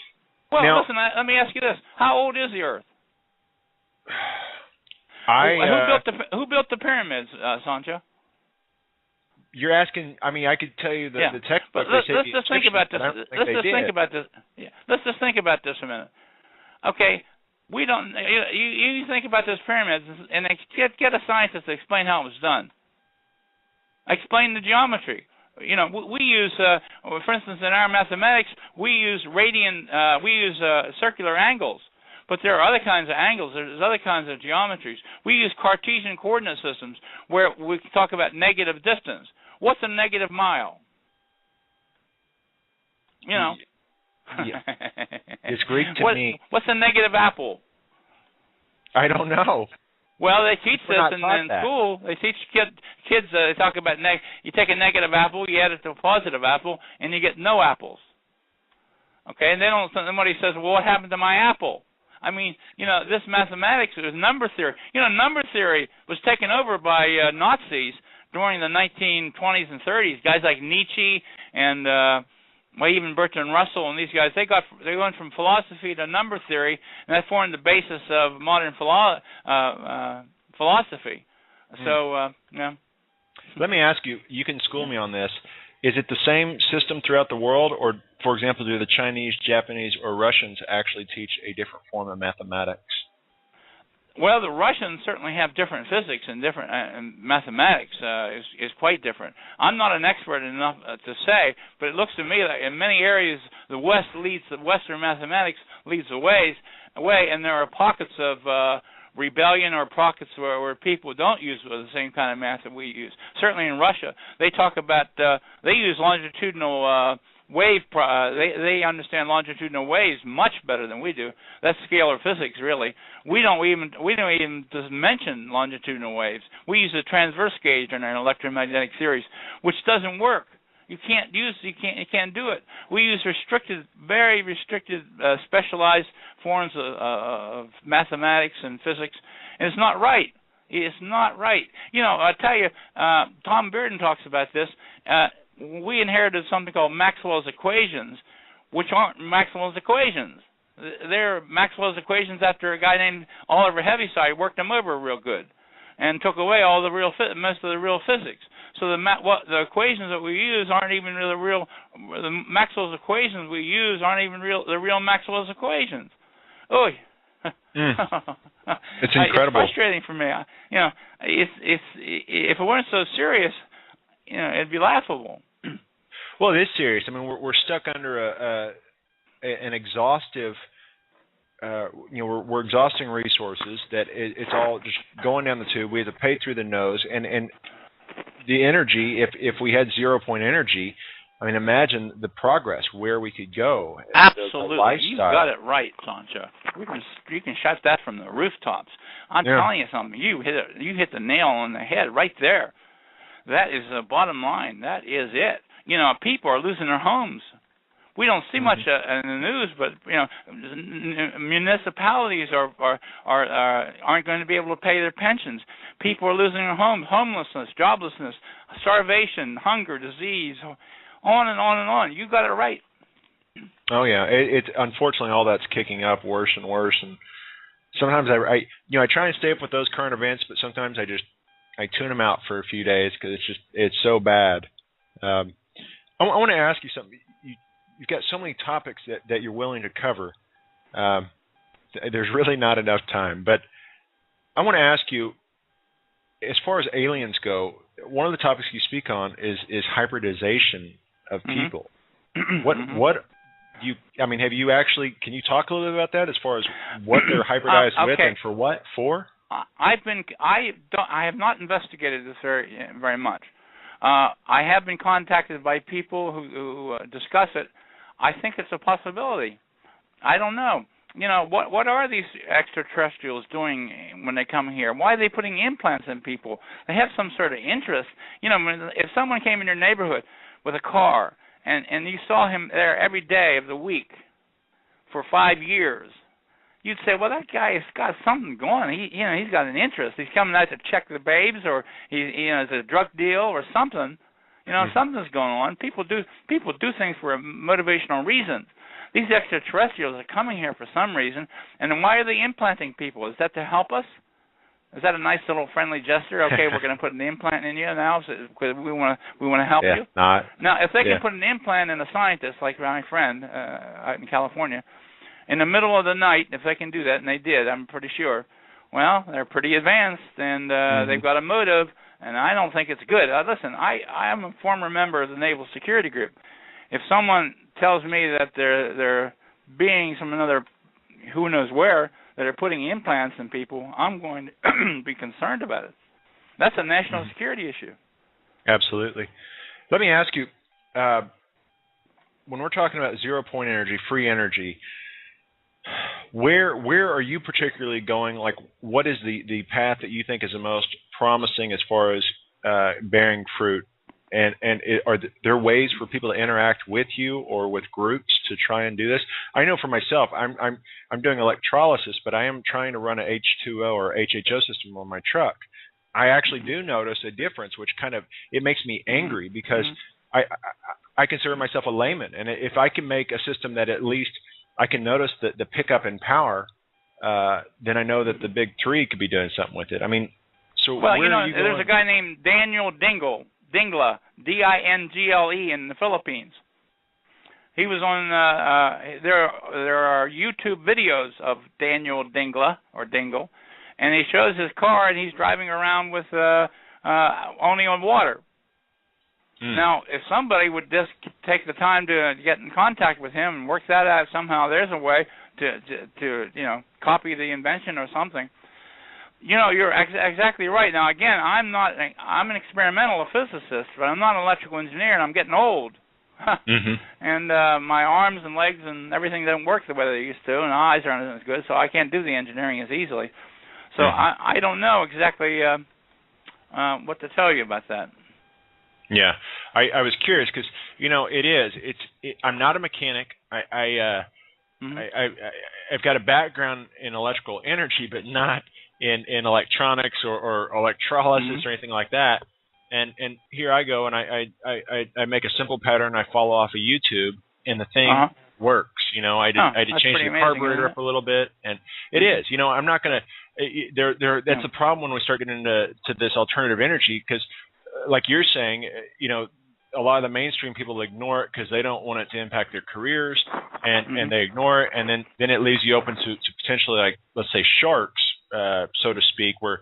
Well, now, listen. Let me ask you this: how old is the Earth? Who built the pyramids, Sancho? You're asking. I mean, I could tell you the textbook. Let's just think about this. Let's just think about this. Yeah. Let's just think about this a minute. Okay. We don't. You think about this pyramids and get a scientist to explain how it was done. Explain the geometry. We use, for instance, in our mathematics, we use circular angles, but there are other kinds of angles. There's other kinds of geometries. We use Cartesian coordinate systems where we talk about negative distance. What's a negative mile? Yeah. It's Greek to me. What's a negative apple? I don't know. Well, they teach this in school. They teach kids. They talk about you take a negative apple, you add it to a positive apple, and you get no apples. Okay, and then somebody says, "Well, what happened to my apple?" I mean, this mathematics is number theory. Number theory was taken over by Nazis during the 1920s and 30s. Guys like Nietzsche and even Bertrand Russell and these guys, they went from philosophy to number theory, and that formed the basis of modern philosophy. So, Let me ask you. You can school me on this. Is it the same system throughout the world, or, for example, do the Chinese, Japanese, or Russians actually teach a different form of mathematics? Well, the Russians certainly have different physics and different mathematics is quite different. I'm not an expert enough to say, but it looks to me that in many areas the Western mathematics leads the way, and there are pockets of rebellion or pockets where people don't use the same kind of math that we use. Certainly in Russia, they talk about they use longitudinal wave. They understand longitudinal waves much better than we do. That's scalar physics, really. We don't even just mention longitudinal waves. We use a transverse gauge in an electromagnetic series, which doesn't work. You can't do it. We use very restricted, specialized forms of mathematics and physics, and it's not right. It's not right. You know, I tell you, Tom Bearden talks about this. We inherited something called Maxwell's equations, which aren't Maxwell's equations. They're Maxwell's equations after a guy named Oliver Heaviside worked them over real good, and took away all the most of the real physics. So the equations that we use aren't even really real. The Maxwell's equations we use aren't even the real Maxwell's equations. Oy. It's incredible. It's frustrating for me. You know, if it weren't so serious, you know, it'd be laughable. Well, it is serious. I mean, we're stuck under an exhaustive. You know, we're exhausting resources. That it's all just going down the tube. We have to pay through the nose, and the energy. If we had 0 point energy, I mean, imagine the progress where we could go. Absolutely, you've got it right, Sancho. You can shout that from the rooftops. I'm telling you something. You hit the nail on the head right there. That is the bottom line. That is it. You know, people are losing their homes. We don't see much in the news, but you know, municipalities aren't going to be able to pay their pensions. People are losing their homes, homelessness, joblessness, starvation, hunger, disease, on and on and on. You got it right. Oh yeah, it's unfortunately all that's kicking up worse and worse, and sometimes I try and stay up with those current events, but sometimes I tune them out for a few days because it's so bad. I want to ask you something. You've got so many topics that you're willing to cover. There's really not enough time. But I want to ask you, as far as aliens go, one of the topics you speak on is hybridization of people. Have you actually, can you talk a little bit about that as far as what they're hybridized with and for what for? I have not investigated this very much. I have been contacted by people who discuss it. I think it's a possibility. I don't know. You know, what are these extraterrestrials doing when they come here? Why are they putting implants in people? They have some sort of interest. You know, if someone came in your neighborhood with a car and you saw him there every day of the week for 5 years, you'd say, well, that guy has got something going. He's got an interest. He's coming out to check the babes, or it's a drug deal or something. You know, something's going on. People do things for motivational reasons. These extraterrestrials are coming here for some reason, and then why are they implanting people? Is that to help us? Is that a nice little friendly gesture? Okay, we're going to put an implant in you now because we want to help you. Now, if they can put an implant in a scientist like my friend out in California, in the middle of the night, if they can do that, and they did, I'm pretty sure, well, they're pretty advanced, and they've got a motive, and I don't think it's good. Listen, I am a former member of the Naval Security Group. If someone tells me that they're beings from another who knows where that are putting implants in people, I'm going to be concerned about it. That's a national security issue. Absolutely. Let me ask you, when we're talking about 0 point energy, free energy, where are you particularly going? Like, what is the path that you think is the most promising as far as bearing fruit? And are there ways for people to interact with you or with groups to try and do this? I know for myself, I'm doing electrolysis, but I am trying to run a H2O or HHO system on my truck. I actually do notice a difference, which it makes me angry because I consider myself a layman, and if I can make a system that at least I can notice the pickup in power, then I know that the big three could be doing something with it. I mean, so well, where are you going? There's a guy named Daniel Dingle, Dingle, in the Philippines. He was on. There are YouTube videos of Daniel Dingle, and he shows his car, and he's driving around with only on water. Now, if somebody would just take the time to get in contact with him and work that out somehow, there's a way to copy the invention or something. You're exactly right. Now, again, I'm an experimental physicist, but I'm not an electrical engineer, and I'm getting old. Mm-hmm. And my arms and legs and everything don't work the way they used to, and eyes aren't as good, so I can't do the engineering as easily. So I don't know exactly what to tell you about that. Yeah, I was curious because I'm not a mechanic. I've got a background in electrical energy, but not in electronics or electrolysis or anything like that. And here I go, and I make a simple pattern. I follow off of YouTube, and the thing works. I did change the carburetor up a little bit, and it is. I'm not going to. That's the problem when we start getting into this alternative energy, because, like you're saying, a lot of the mainstream people ignore it because they don't want it to impact their careers, and they ignore it, and then it leaves you open to potentially, like, let's say, sharks, so to speak, where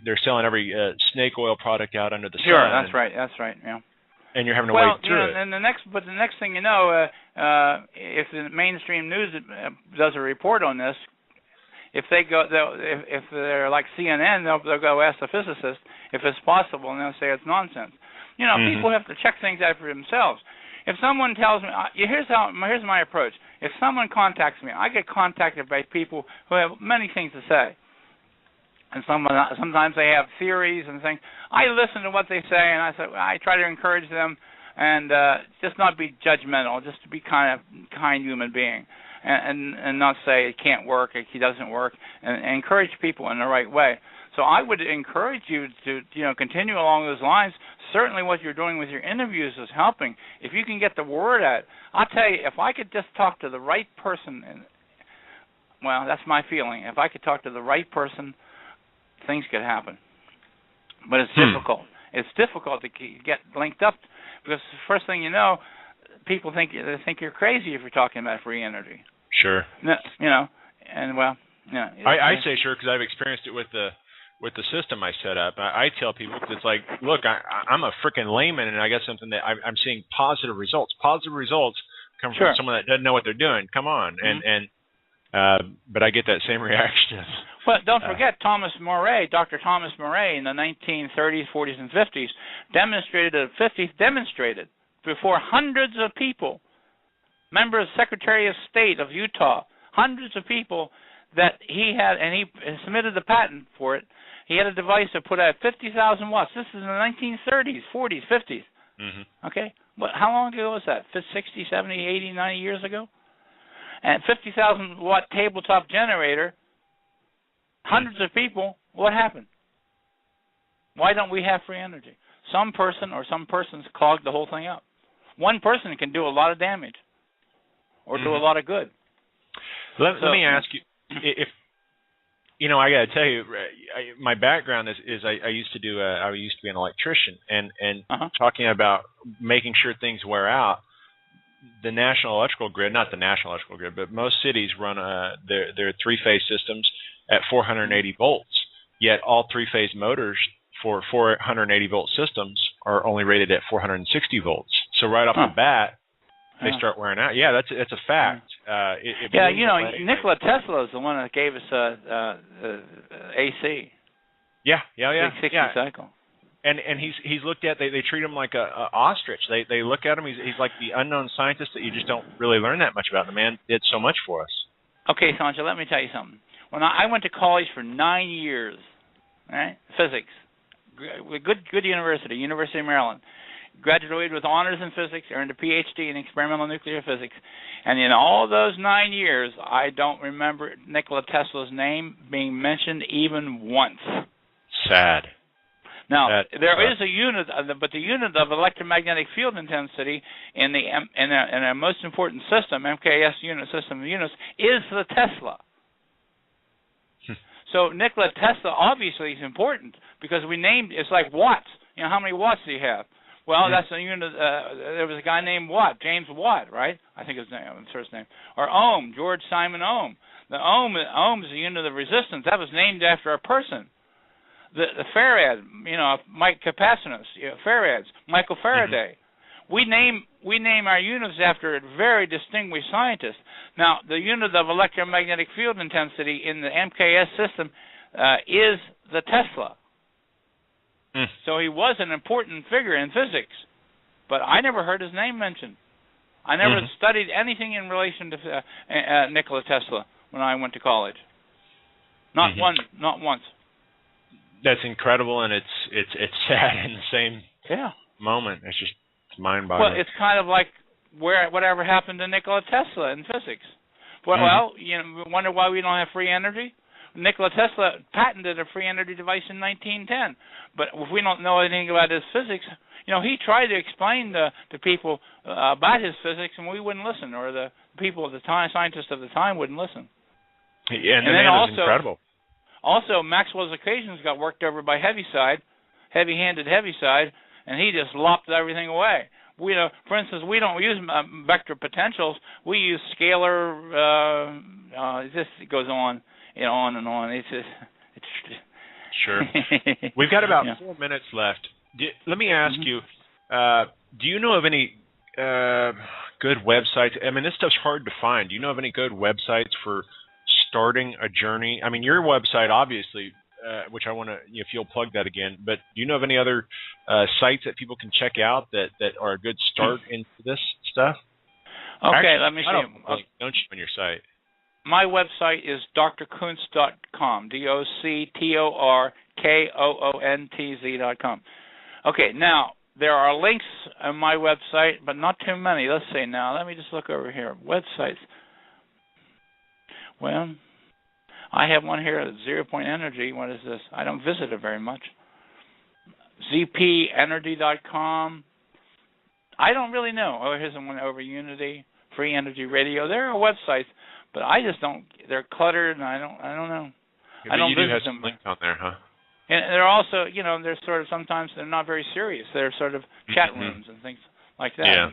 they're selling every snake oil product out under the sun. Sure, that's right, yeah. And you're having to wade through it. And the next thing you know, if the mainstream news does a report on this, if they're like CNN, they'll go ask the physicist if it's possible, and they'll say it's nonsense. People have to check things out for themselves. If someone tells me, here's my approach. If someone contacts me, I get contacted by people who have many things to say. And sometimes they have theories and things. I listen to what they say, and I try to encourage them, and just not be judgmental, just to be kind human being, and not say it can't work, it doesn't work, and encourage people in the right way. So I would encourage you to continue along those lines. Certainly, what you're doing with your interviews is helping. If you can get the word out, I'll tell you, if I could just talk to the right person, well, that's my feeling. If I could talk to the right person, things could happen. But it's difficult. It's difficult to get linked up, because the first thing you know, people think you're crazy if you're talking about free energy. Sure. And well, I say sure because I've experienced it with the system I set up. I tell people, because it's like, look, I'm a freaking layman, and I got something that I'm seeing positive results. Positive results come from someone that doesn't know what they're doing. Come on, but I get that same reaction. But don't forget, Dr. Thomas Murray, in the 1930s, 40s, and 50s, demonstrated before hundreds of people, members, Secretary of State of Utah, hundreds of people, that he had, and he submitted the patent for it. He had a device that put out 50,000 watts. This is in the 1930s, 40s, 50s. Mm-hmm. Okay? How long ago was that? 60, 70, 80, 90 years ago? And 50,000 watt tabletop generator, hundreds of people, what happened? Why don't we have free energy? Some person or some persons clogged the whole thing up. One person can do a lot of damage or do a lot of good. Let me ask you, if I got to tell you, my background is I used to be an electrician, and talking about making sure things wear out. The national electrical grid, not the national electrical grid, but most cities run their three-phase systems at 480 volts. Yet all three-phase motors for 480 volt systems are only rated at 460 volts. So right off the bat, they start wearing out. Yeah, that's a fact. Nikola Tesla is the one that gave us AC. Yeah. 360 cycle. And he's looked at. They treat him like a ostrich. They look at him. He's like the unknown scientist that you just don't really learn that much about. The man did so much for us. Okay, Sanjay, let me tell you something. When I went to college for 9 years, right, physics, good university, University of Maryland. Graduated with honors in physics, earned a PhD in experimental nuclear physics, and in all those 9 years, I don't remember Nikola Tesla's name being mentioned even once. Sad. Now, there is a unit, but the unit of electromagnetic field intensity in a most important system, MKS unit system of units, is the Tesla. So Nikola Tesla obviously is important because it's like watts. How many watts do you have? Well, that's a unit. There was a guy named Watt, James Watt, right? I think his first name. Or Ohm, George Simon Ohm. The Ohm is a unit of resistance. That was named after a person. The Farad, Mike Capacitance, Farads, Michael Faraday. Mm-hmm. We name our units after a very distinguished scientist. Now, the unit of electromagnetic field intensity in the MKS system, is the Tesla. So he was an important figure in physics, but I never heard his name mentioned. I never studied anything in relation to Nikola Tesla when I went to college. Not once. That's incredible, and it's sad in the same moment. It's just mind-boggling. Well, it's kind of like whatever happened to Nikola Tesla in physics. Well, you know, wonder why we don't have free energy. Nikola Tesla patented a free energy device in 1910, but if we don't know anything about his physics, you know, he tried to explain to people about his physics, and we wouldn't listen, or the people of the time, scientists of the time, wouldn't listen. Yeah, and the man was incredible. Also, Maxwell's equations got worked over by heavy-handed Heaviside, and he just lopped everything away. We, for instance, we don't use vector potentials. We use scalar. It just goes on. On and on. It's sure. We've got about 4 minutes left. Let me ask you, do you know of any good websites? I mean, this stuff's hard to find. Do you know of any good websites for starting a journey? I mean, your website, obviously, which I want to, if you'll plug that again, but do you know of any other sites that people can check out that are a good start into this stuff? Okay, actually, let me see. Don't show on your site. My website is drkoontz.com, DOCTORKOONTZ.com. Okay, now, there are links on my website, but not too many. Let's see now. Let me just look over here. Websites. Well, I have one here at 0 Point Energy. What is this? I don't visit it very much. ZPenergy.com. I don't really know. Oh, here's one over Unity, Free Energy Radio. There are websites, but I just don't. They're cluttered, and I don't know. Yeah, I don't you do visit have them. some links on there, huh? And they're also, they're sort of, sometimes they're not very serious. They're sort of chat rooms and things like that. Yeah.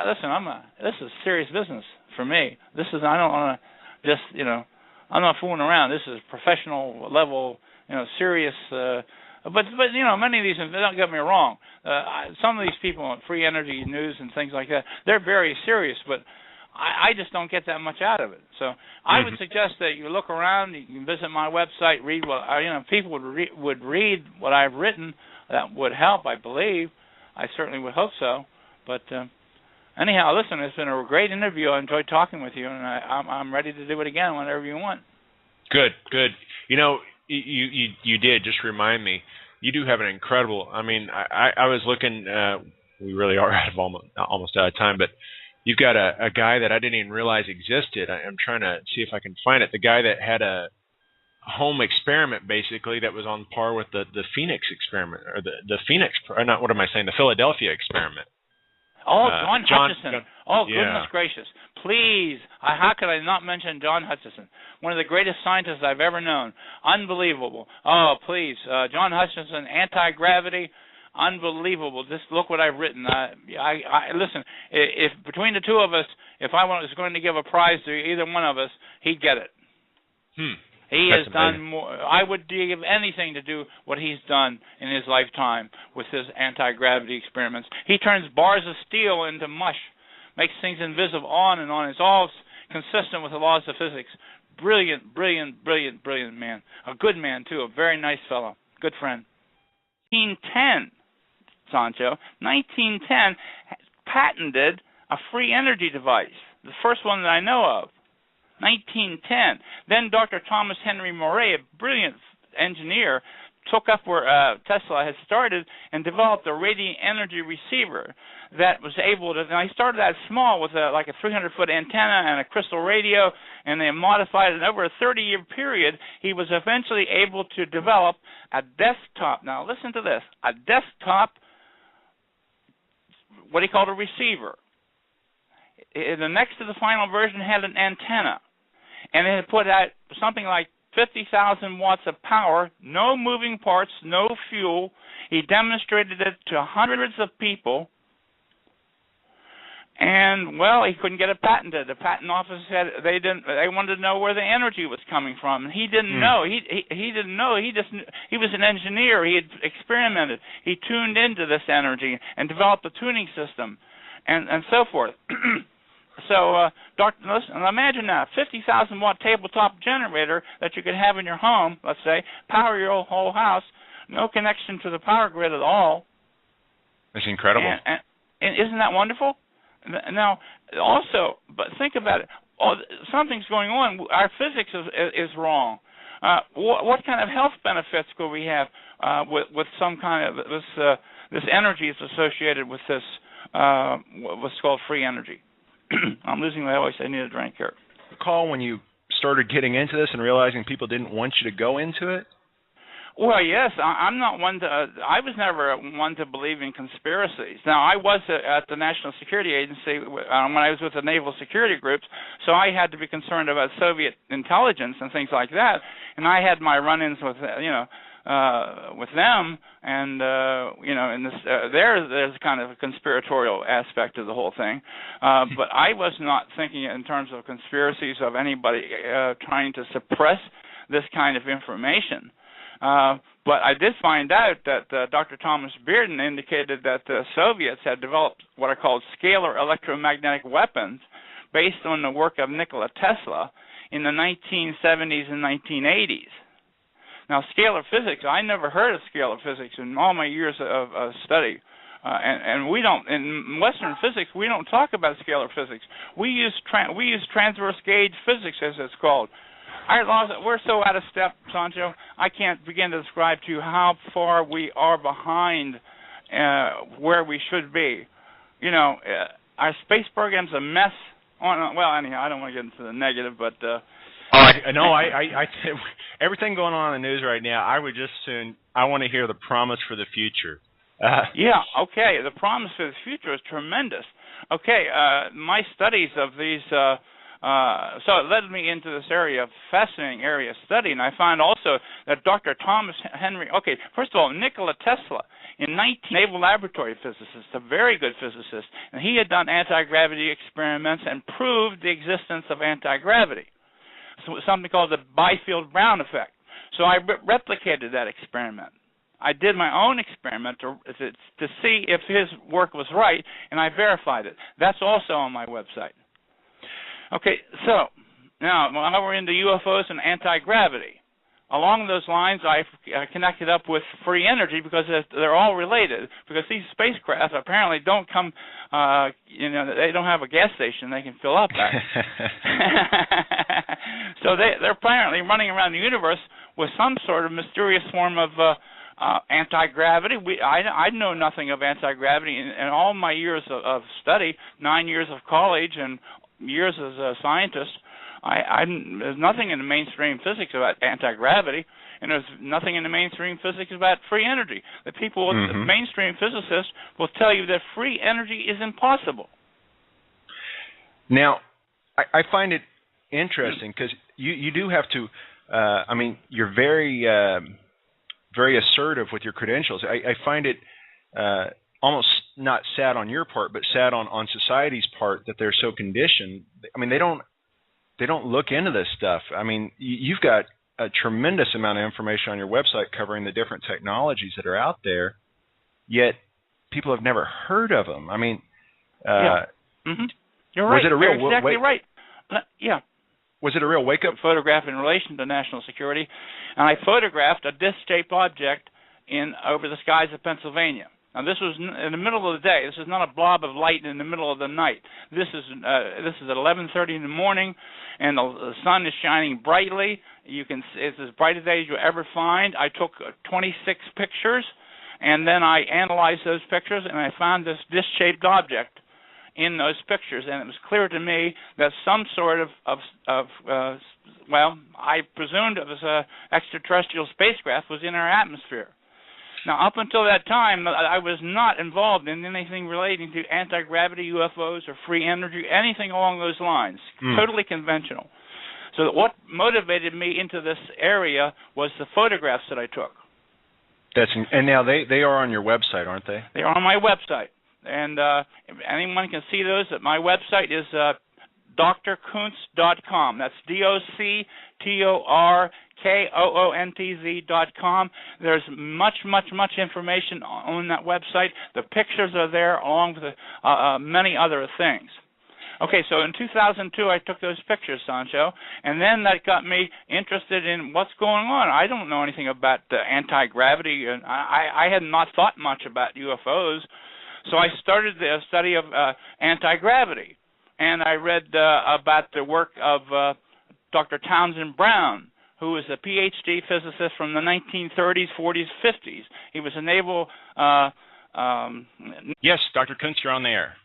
Listen, this is serious business for me. I don't want to just, I'm not fooling around. This is professional level, serious. But many of these, don't get me wrong, some of these people on Free Energy News and things like that, they're very serious, but I just don't get that much out of it. So I would suggest that you look around, you can visit my website, read what, people would read what I've written. That would help, I believe. I certainly would hope so. But anyhow, listen, it's been a great interview. I enjoyed talking with you, and I'm ready to do it again whenever you want. Good. You did just remind me. You do have an incredible. I mean, I was looking. We really are out of almost out of time, but you've got a guy that I didn't even realize existed. I'm trying to see if I can find it. The guy that had a home experiment, basically, that was on par with the Phoenix experiment, or the Phoenix. Or not. What am I saying? The Philadelphia experiment. Oh, John Hutchison. Goodness yeah. gracious. Please, how could I not mention John Hutchison? One of the greatest scientists I've ever known. Unbelievable. Oh, please. John Hutchison, anti-gravity, unbelievable. Just look what I've written. Listen, if between the two of us, if I was going to give a prize to either one of us, he'd get it. He has done more. I would give anything to do what he's done in his lifetime with his anti-gravity experiments. He turns bars of steel into mush, makes things invisible, on and on. It's all consistent with the laws of physics. Brilliant man. A good man, too. A very nice fellow. Good friend. 1910, Sancho, 1910, patented a free energy device, the first one that I know of. 1910. Then Dr. Thomas Henry Moray, a brilliant engineer, took up where Tesla had started and developed a radiant energy receiver that was able to. Now he started out small with like a 300-foot antenna and a crystal radio, and they modified it. And over a 30-year period, he was eventually able to develop a desktop. Now listen to this: a desktop, what he called a receiver. The next to the final version had an antenna, and it had put out something like 50,000 watts of power, no moving parts, no fuel. He demonstrated it to hundreds of people, and well, he couldn't get it patented. The patent office said they wanted to know where the energy was coming from, and he didn't know. He didn't know. He was an engineer. He had experimented. He tuned into this energy and developed a tuning system, and so forth. Doctor, listen, imagine that 50,000 watt tabletop generator that you could have in your home, let's say, power your whole house, no connection to the power grid at all. It's incredible. And isn't that wonderful? Now, also, but think about it. Something's going on. Our physics is wrong. What kind of health benefits could we have with some kind of this energy is associated with this what's called free energy? I'm losing my voice. I need a drink here. Recall when you started getting into this and realizing people didn't want you to go into it? Well, yes, I'm not one to. I was never one to believe in conspiracies. Now, I was at the National Security Agency when I was with the naval security groups, so I had to be concerned about Soviet intelligence and things like that. And I had my run-ins with, with them, and in this there's kind of a conspiratorial aspect to the whole thing. But I was not thinking in terms of conspiracies of anybody trying to suppress this kind of information. But I did find out that Dr. Thomas Bearden indicated that the Soviets had developed what are called scalar electromagnetic weapons based on the work of Nikola Tesla in the 1970s and 1980s. Now, scalar physics, I never heard of scalar physics in all my years of study. And we don't, in Western physics, we don't talk about scalar physics. We use transverse gauge physics, as it's called. We're so out of step, Sancho, I can't begin to describe to you how far we are behind where we should be. Our space program's a mess. Well, anyhow, I don't want to get into the negative, but... everything going on in the news right now, I want to hear the promise for the future. Yeah, okay, the promise for the future is tremendous. Okay, my studies of these... so it led me into this fascinating area of study, and I found also that Dr. Thomas Henry, first of all, Nikola Tesla, naval laboratory physicist, a very good physicist, and he had done anti-gravity experiments and proved the existence of anti-gravity, something called the Byfield-Brown effect. So I replicated that experiment. I did my own experiment to see if his work was right, and I verified it. That's also on my website. Okay, so now we're into UFOs and anti-gravity. Along those lines, I connected up with free energy because they're all related. Because these spacecraft apparently don't come, they don't have a gas station they can fill up at. So they're apparently running around the universe with some sort of mysterious form of anti-gravity. I know nothing of anti-gravity in all my years of study, 9 years of college and years as a scientist. There's nothing in the mainstream physics about anti-gravity, and there's nothing in the mainstream physics about free energy. The people, the mainstream physicists will tell you that free energy is impossible. Now, I find it interesting because you do have to, you're very, very assertive with your credentials. I find it almost not sad on your part, but sad on society's part that they're so conditioned. I mean, they don't look into this stuff. I mean, you've got a tremendous amount of information on your website covering the different technologies that are out there, yet people have never heard of them. I mean, You're right. Was it You're exactly right. Yeah. Was it a real wake-up photograph in relation to national security? And I photographed a disc-shaped object over the skies of Pennsylvania. Now, this was in the middle of the day. This is not a blob of light in the middle of the night. This is at 11:30 in the morning, and the sun is shining brightly. It's as bright a day as you ever find. I took 26 pictures, and then I analyzed those pictures, and I found this disc-shaped object in those pictures, and it was clear to me that some sort of I presumed it was an extraterrestrial spacecraft was in our atmosphere. Now, up until that time, I was not involved in anything relating to anti-gravity, UFOs, or free energy, anything along those lines. Totally conventional. So what motivated me into this area was the photographs that I took. And now they are on your website, aren't they? They are on my website. And anyone can see those at my website is drkoontz.com. That's DOCTORKOONTZ.com. There's much information on that website. The pictures are there along with many other things. Okay, so in 2002, I took those pictures, Sancho, and then that got me interested in what's going on. I don't know anything about anti-gravity, and I had not thought much about UFOs, so I started the study of anti-gravity, and I read about the work of Dr. Townsend Brown, who was a PhD physicist from the 1930s, 40s, 50s. He was a naval... Yes, Dr. Koontz, you're on the air.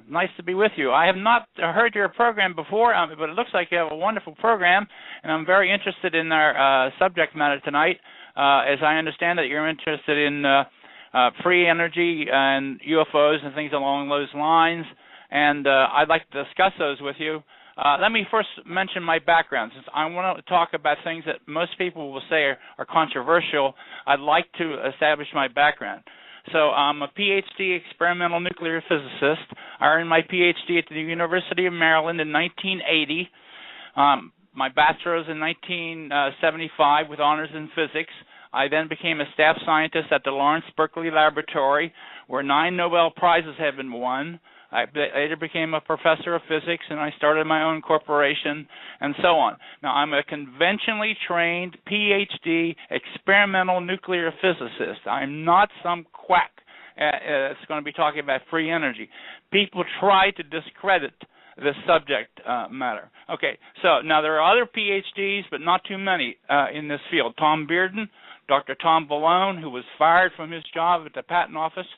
Nice to be with you. I have not heard your program before, but it looks like you have a wonderful program, and I'm very interested in our subject matter tonight. As I understand that you're interested in free energy and UFOs and things along those lines, and I'd like to discuss those with you. Let me first mention my background. Since I want to talk about things that most people will say are controversial, I'd like to establish my background. So I'm a PhD experimental nuclear physicist. I earned my PhD at the University of Maryland in 1980. My bachelor's in 1975 with honors in physics. I then became a staff scientist at the Lawrence Berkeley Laboratory, where 9 Nobel Prizes have been won. I later became a professor of physics, and I started my own corporation, and so on. Now, I'm a conventionally trained PhD experimental nuclear physicist. I'm not some quack that's going to be talking about free energy. People try to discredit this subject matter. Okay, so now there are other PhDs, but not too many in this field. Tom Bearden, Dr. Tom Valone, who was fired from his job at the Patent Office,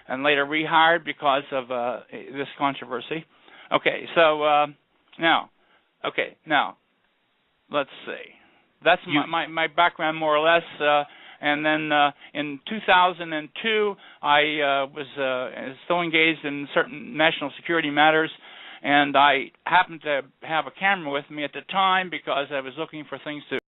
and later rehired because of this controversy. Okay, so now, let's see. That's my background more or less. And then in 2002, I was still engaged in certain national security matters, and I happened to have a camera with me at the time because I was looking for things to